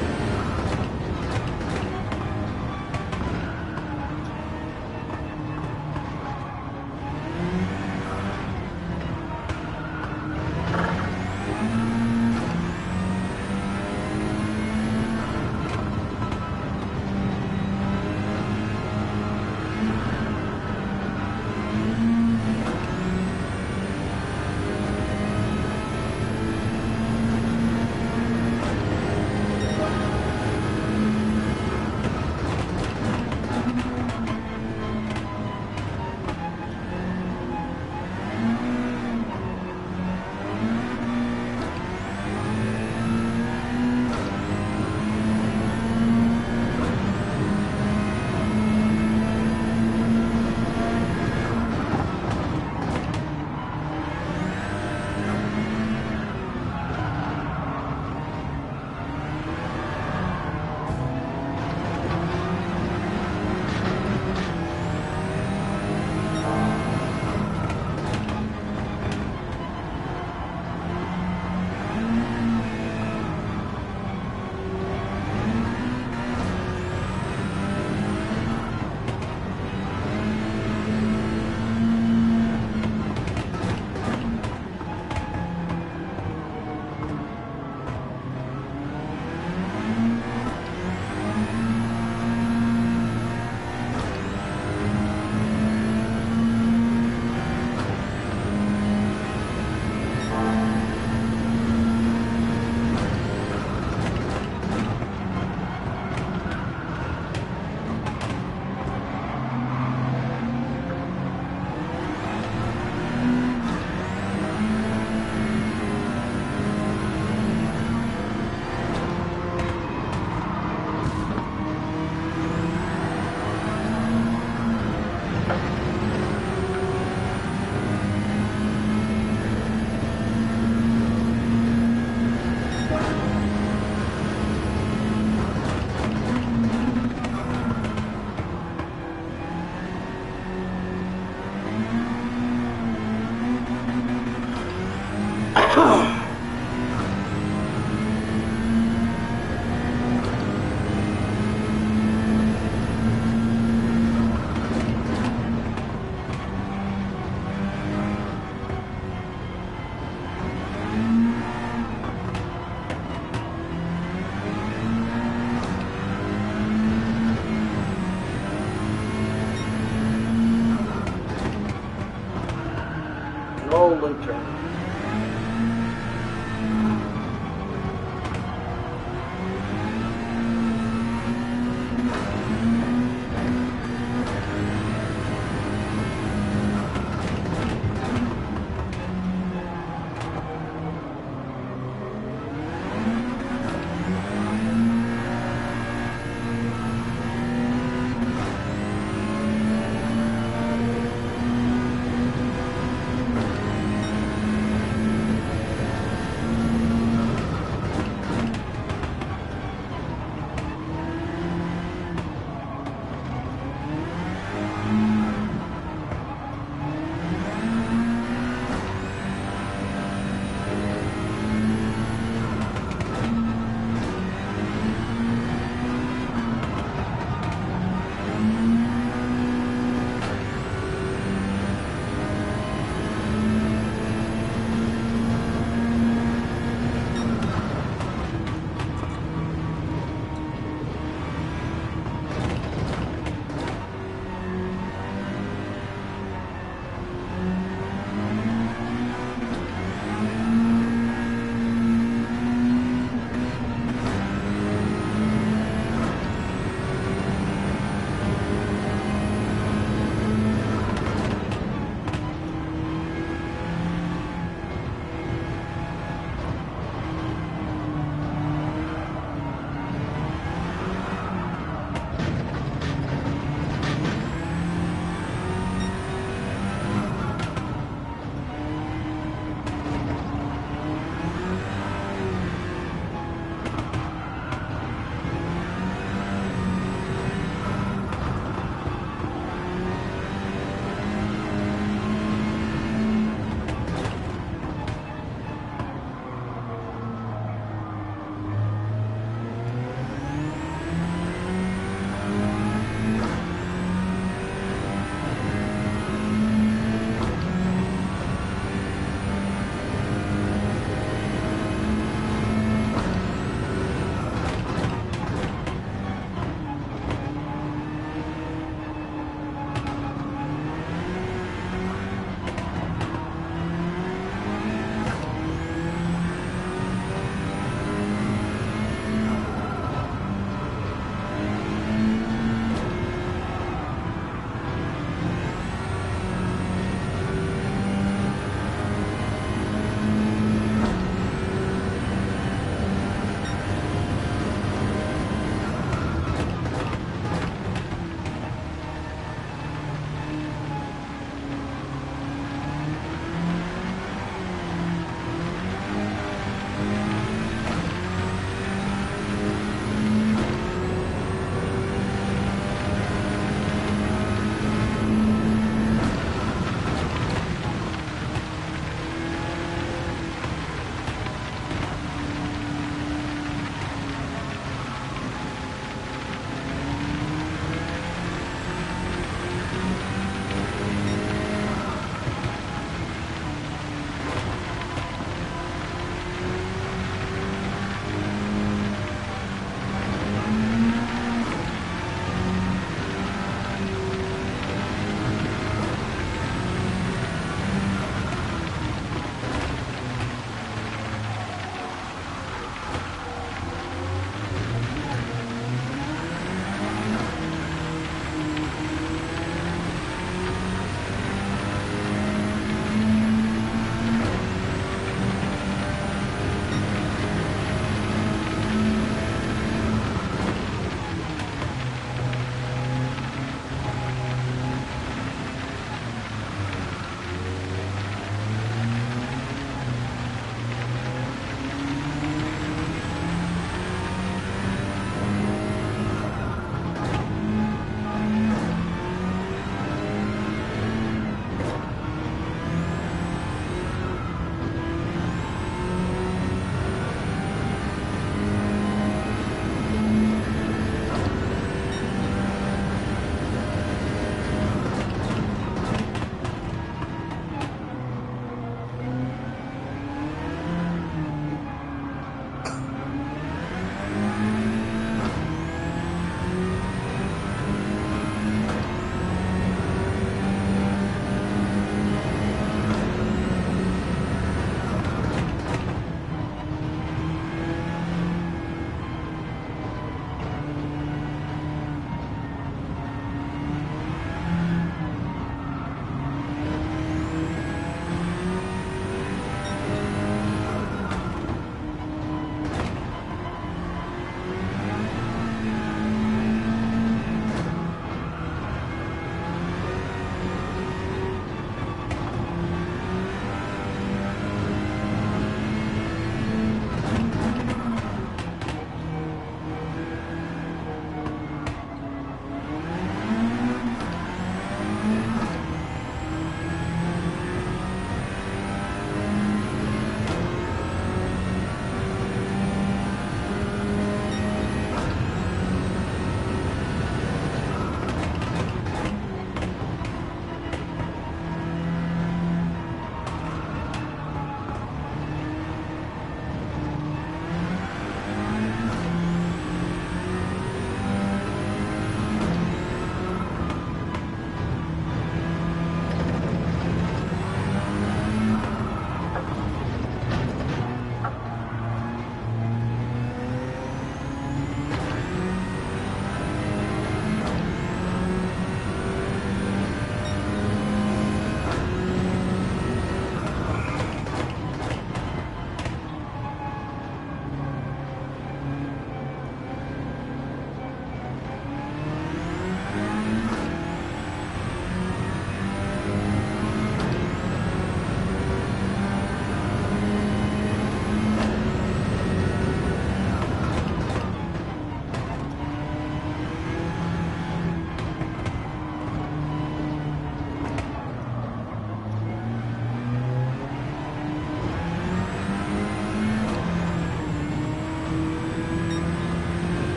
No loop turn.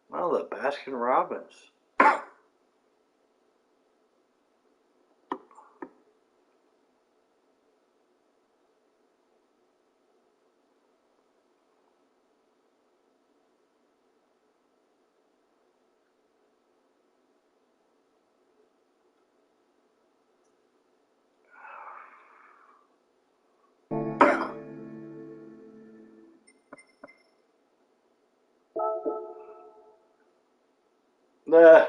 Well, the Baskin Robbins. The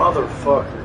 Motherfucker.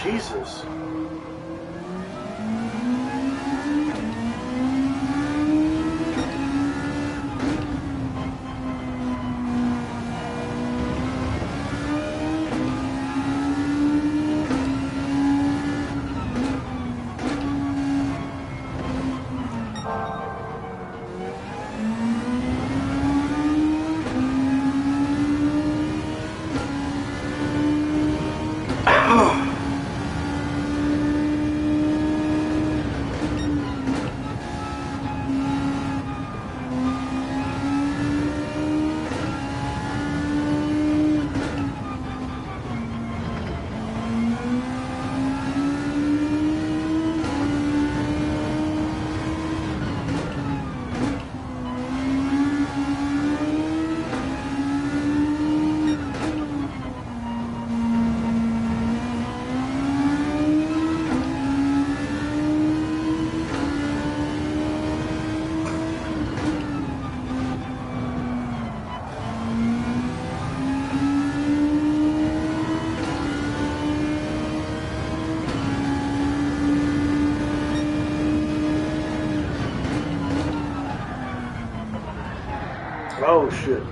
Jesus. Oh shit.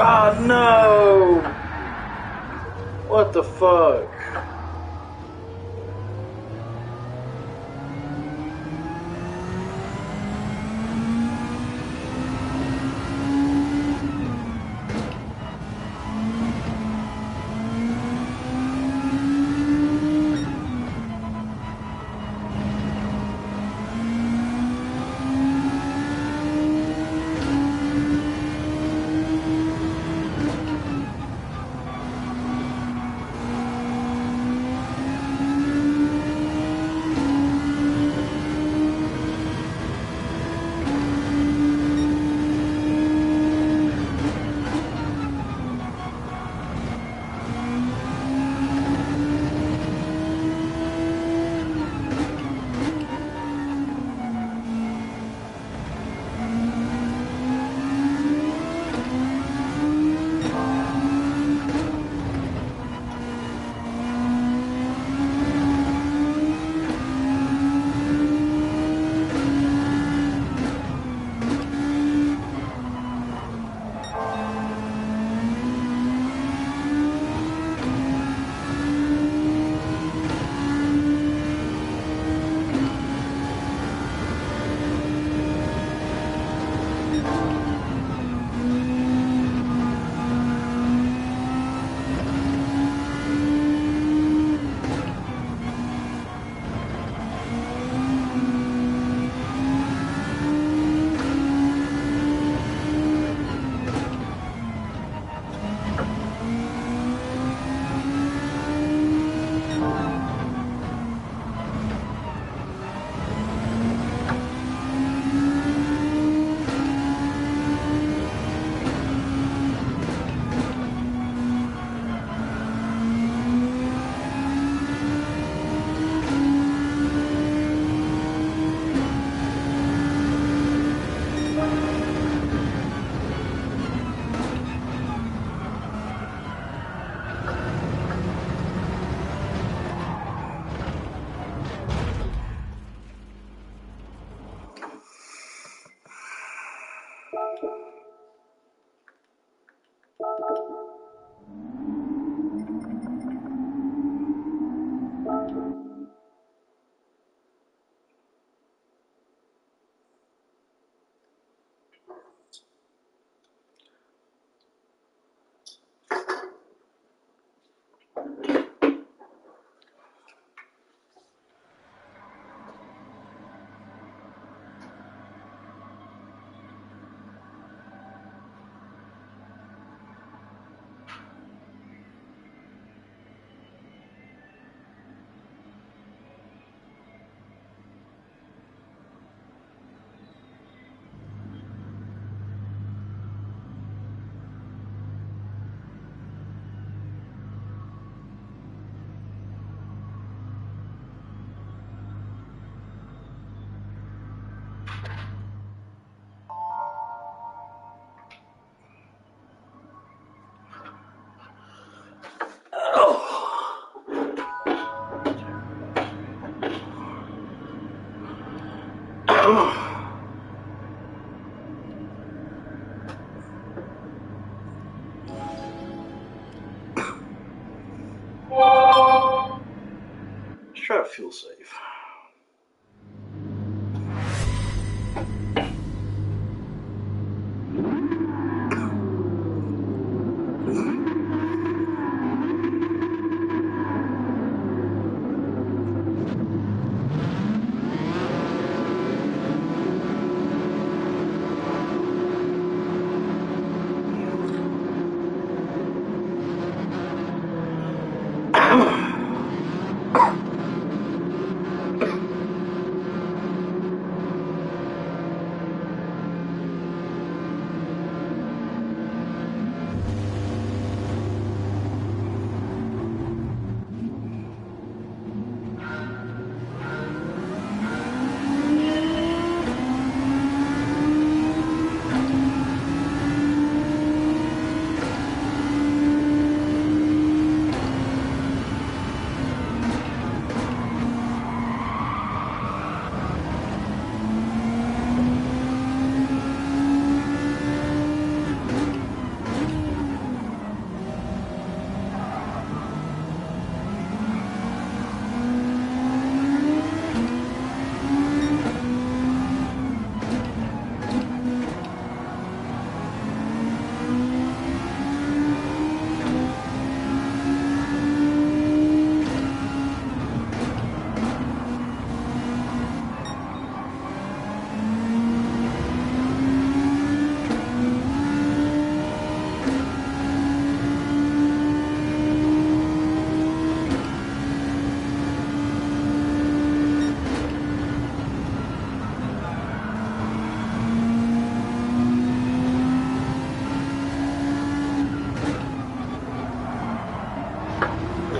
Oh no! What the fuck?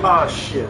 Oh shit.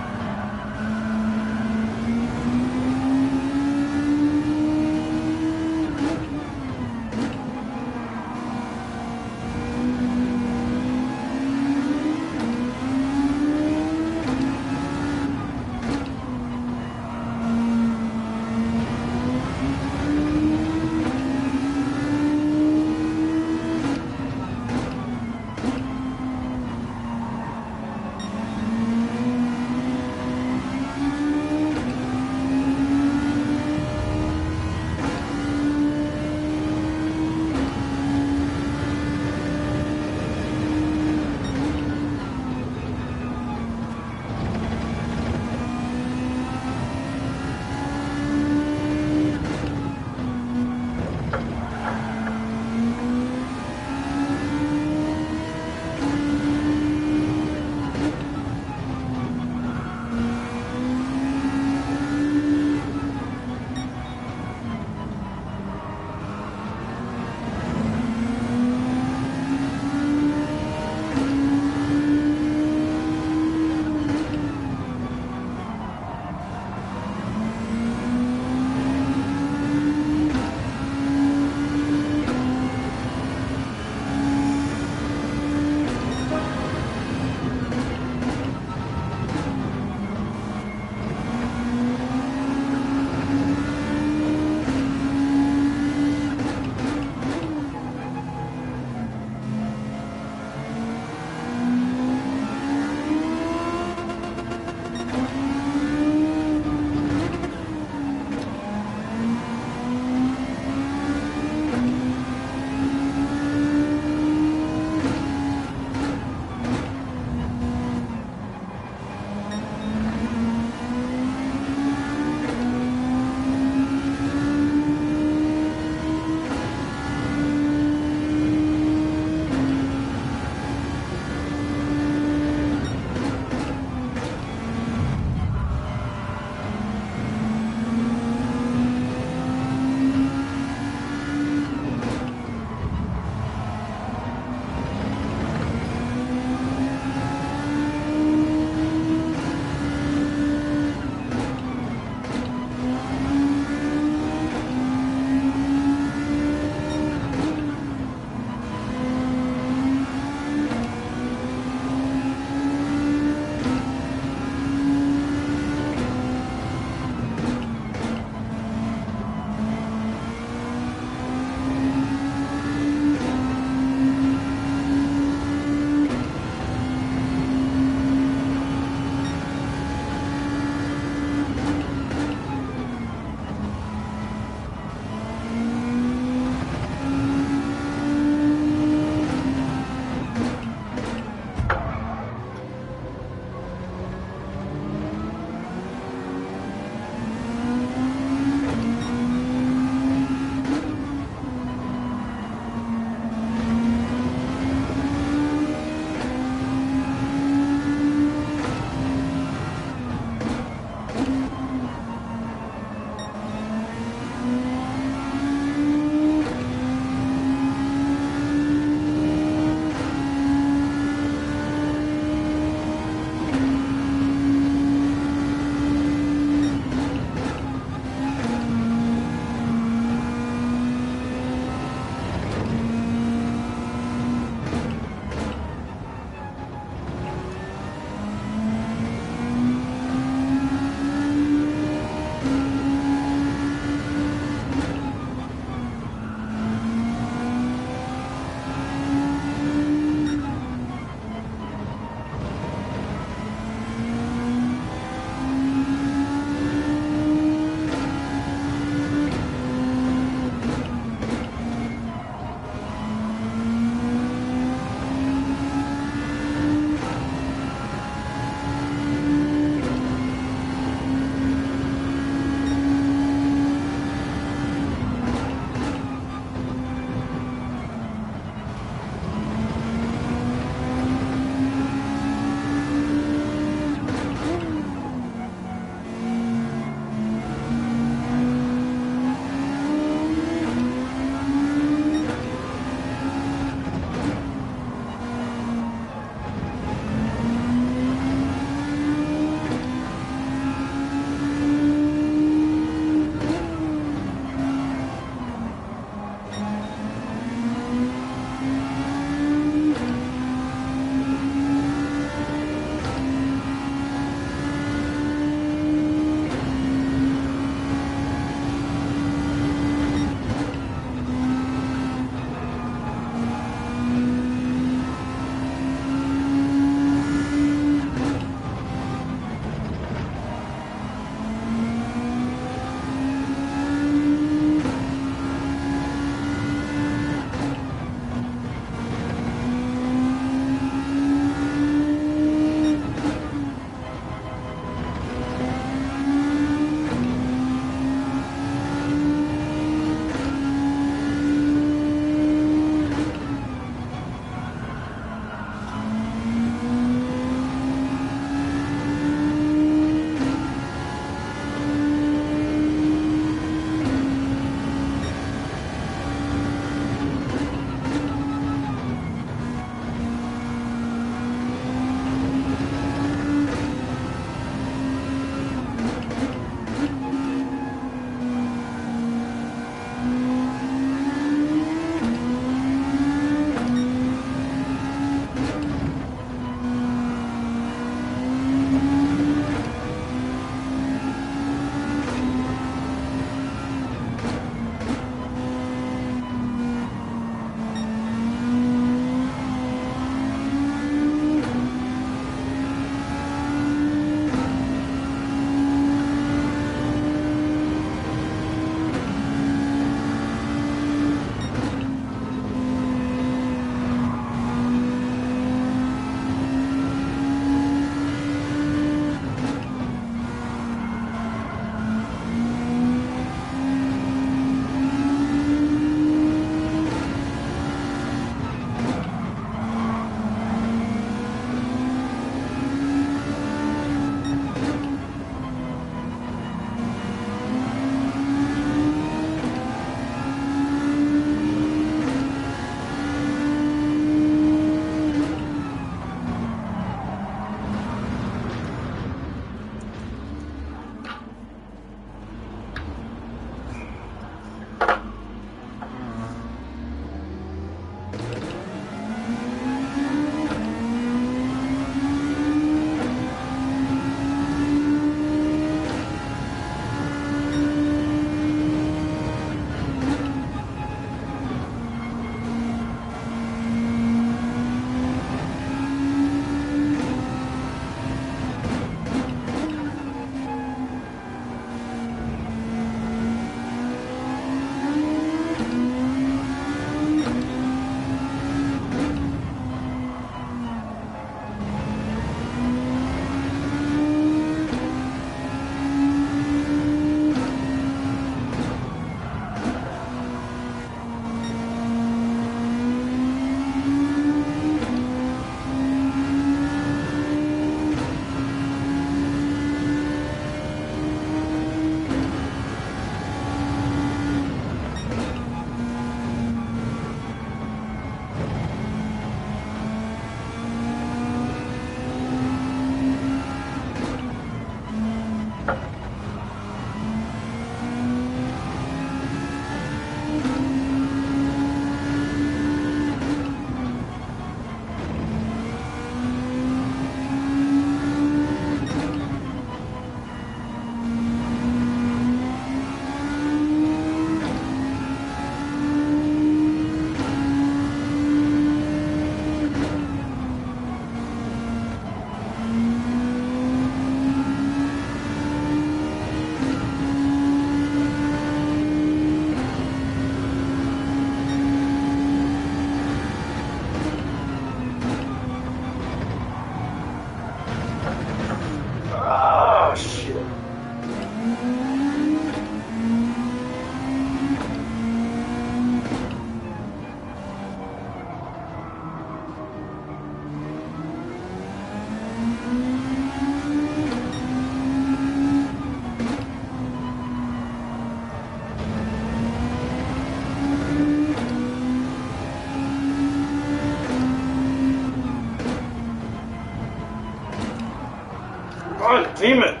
Damn it.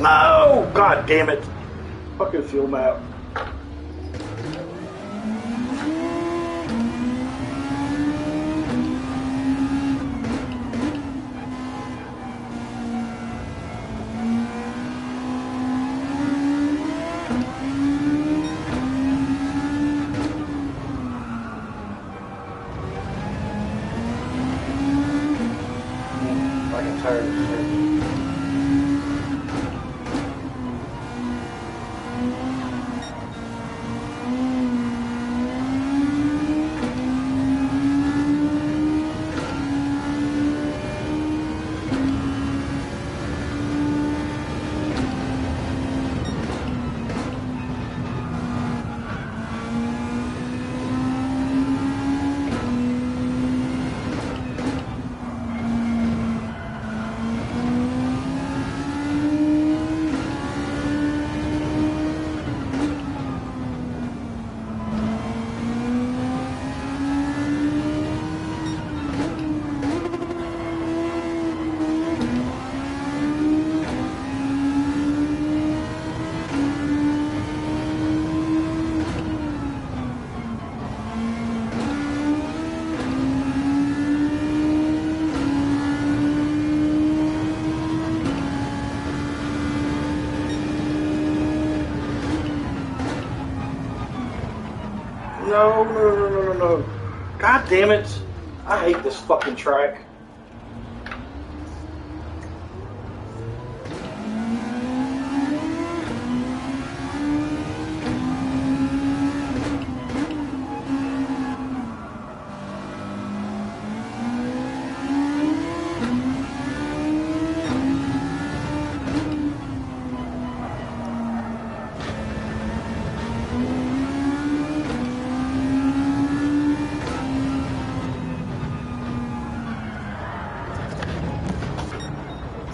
No! God damn it. Fucking fuel map. Fucking tired of shit. No, no, no, no, no, no. God damn it. I hate this fucking track.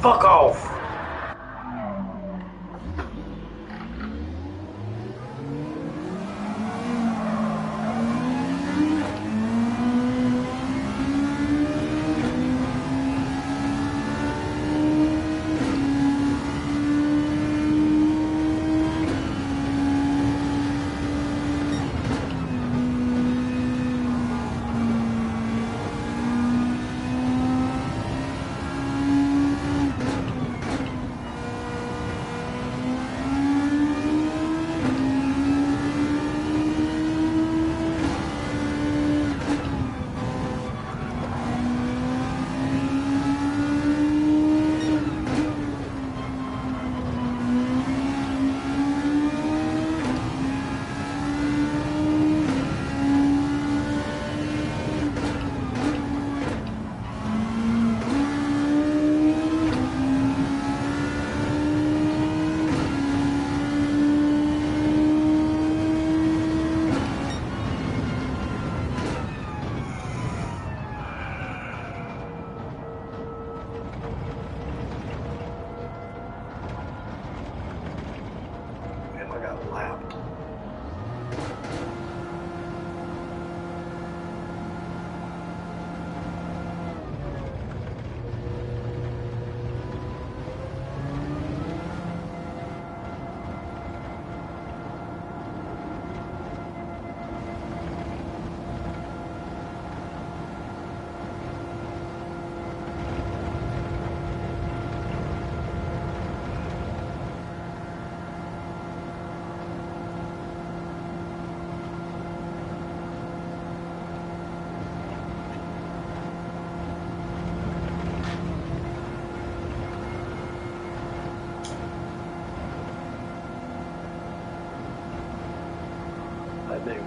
Fuck off!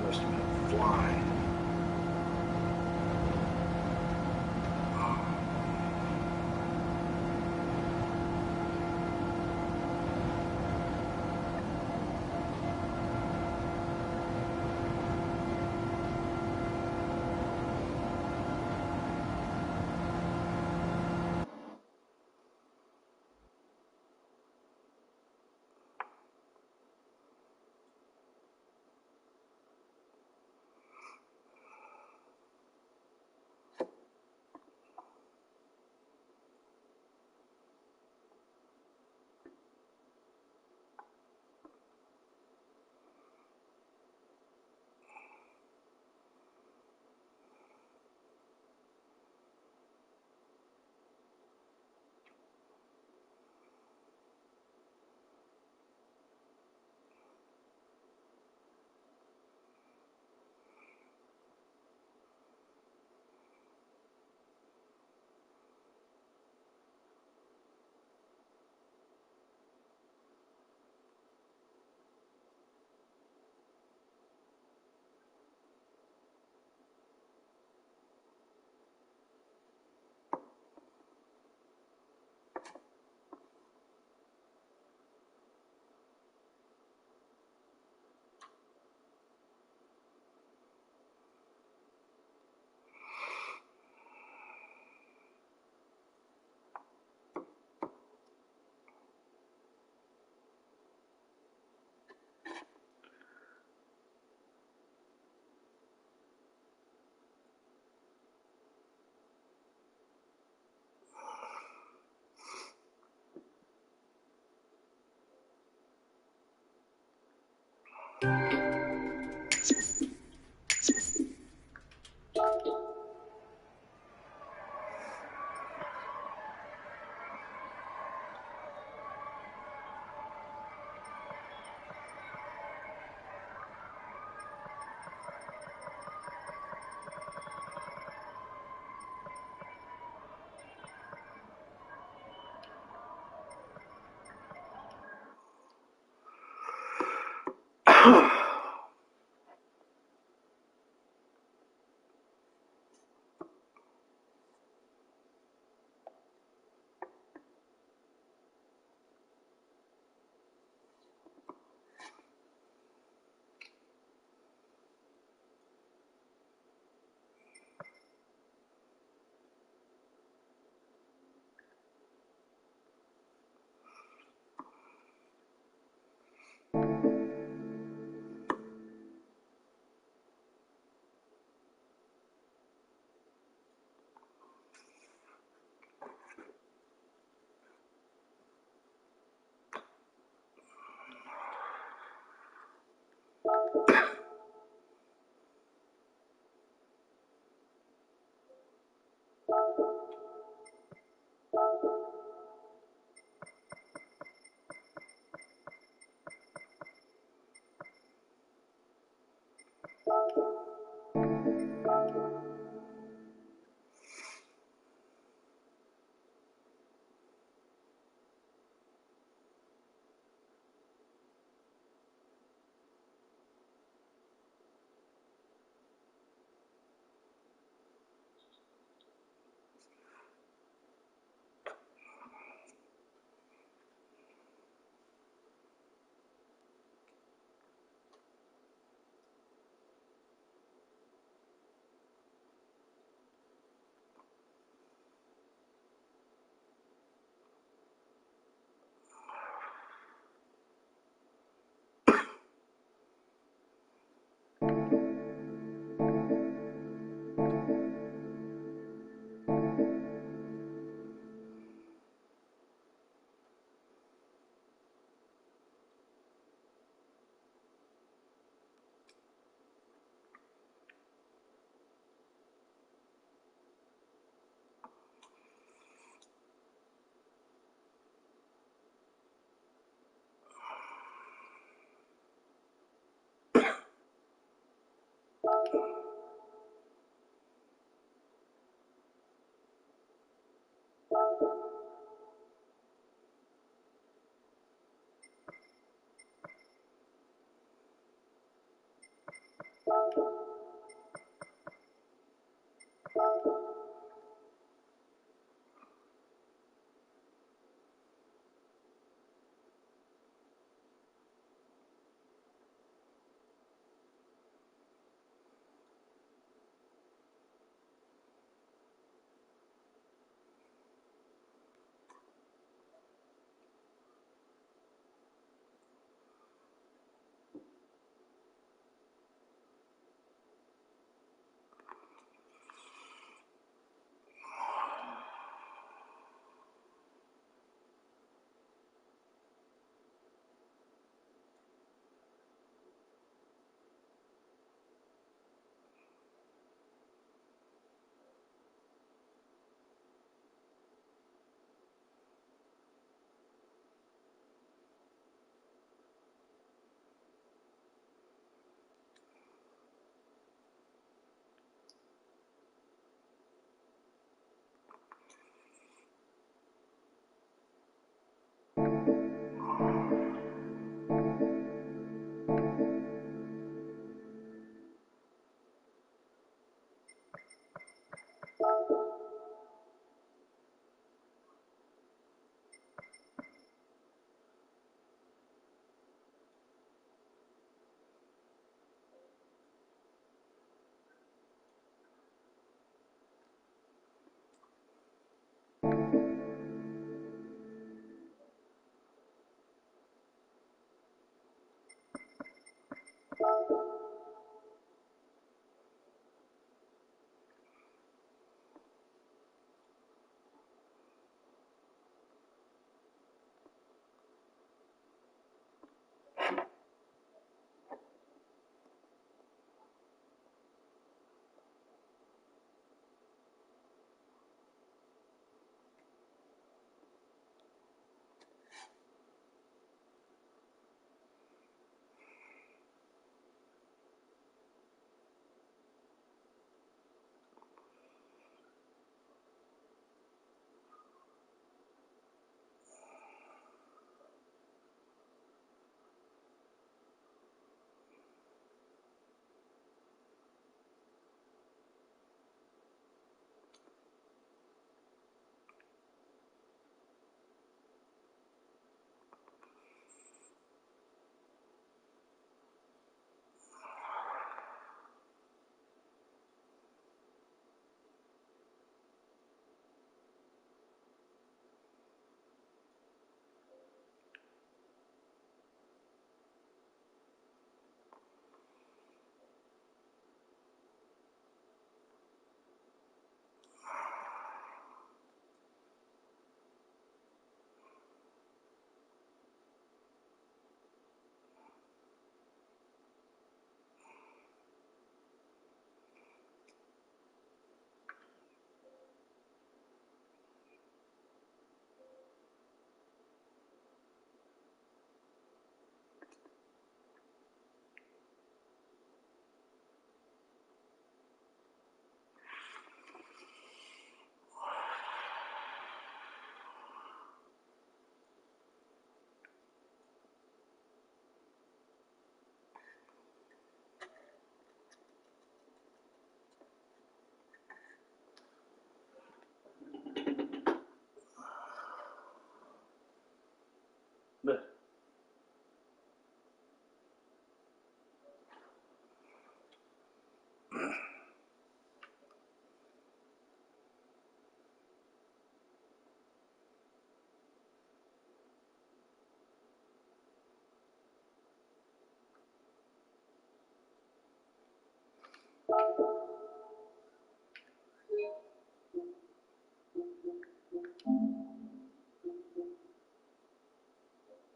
must have been flying.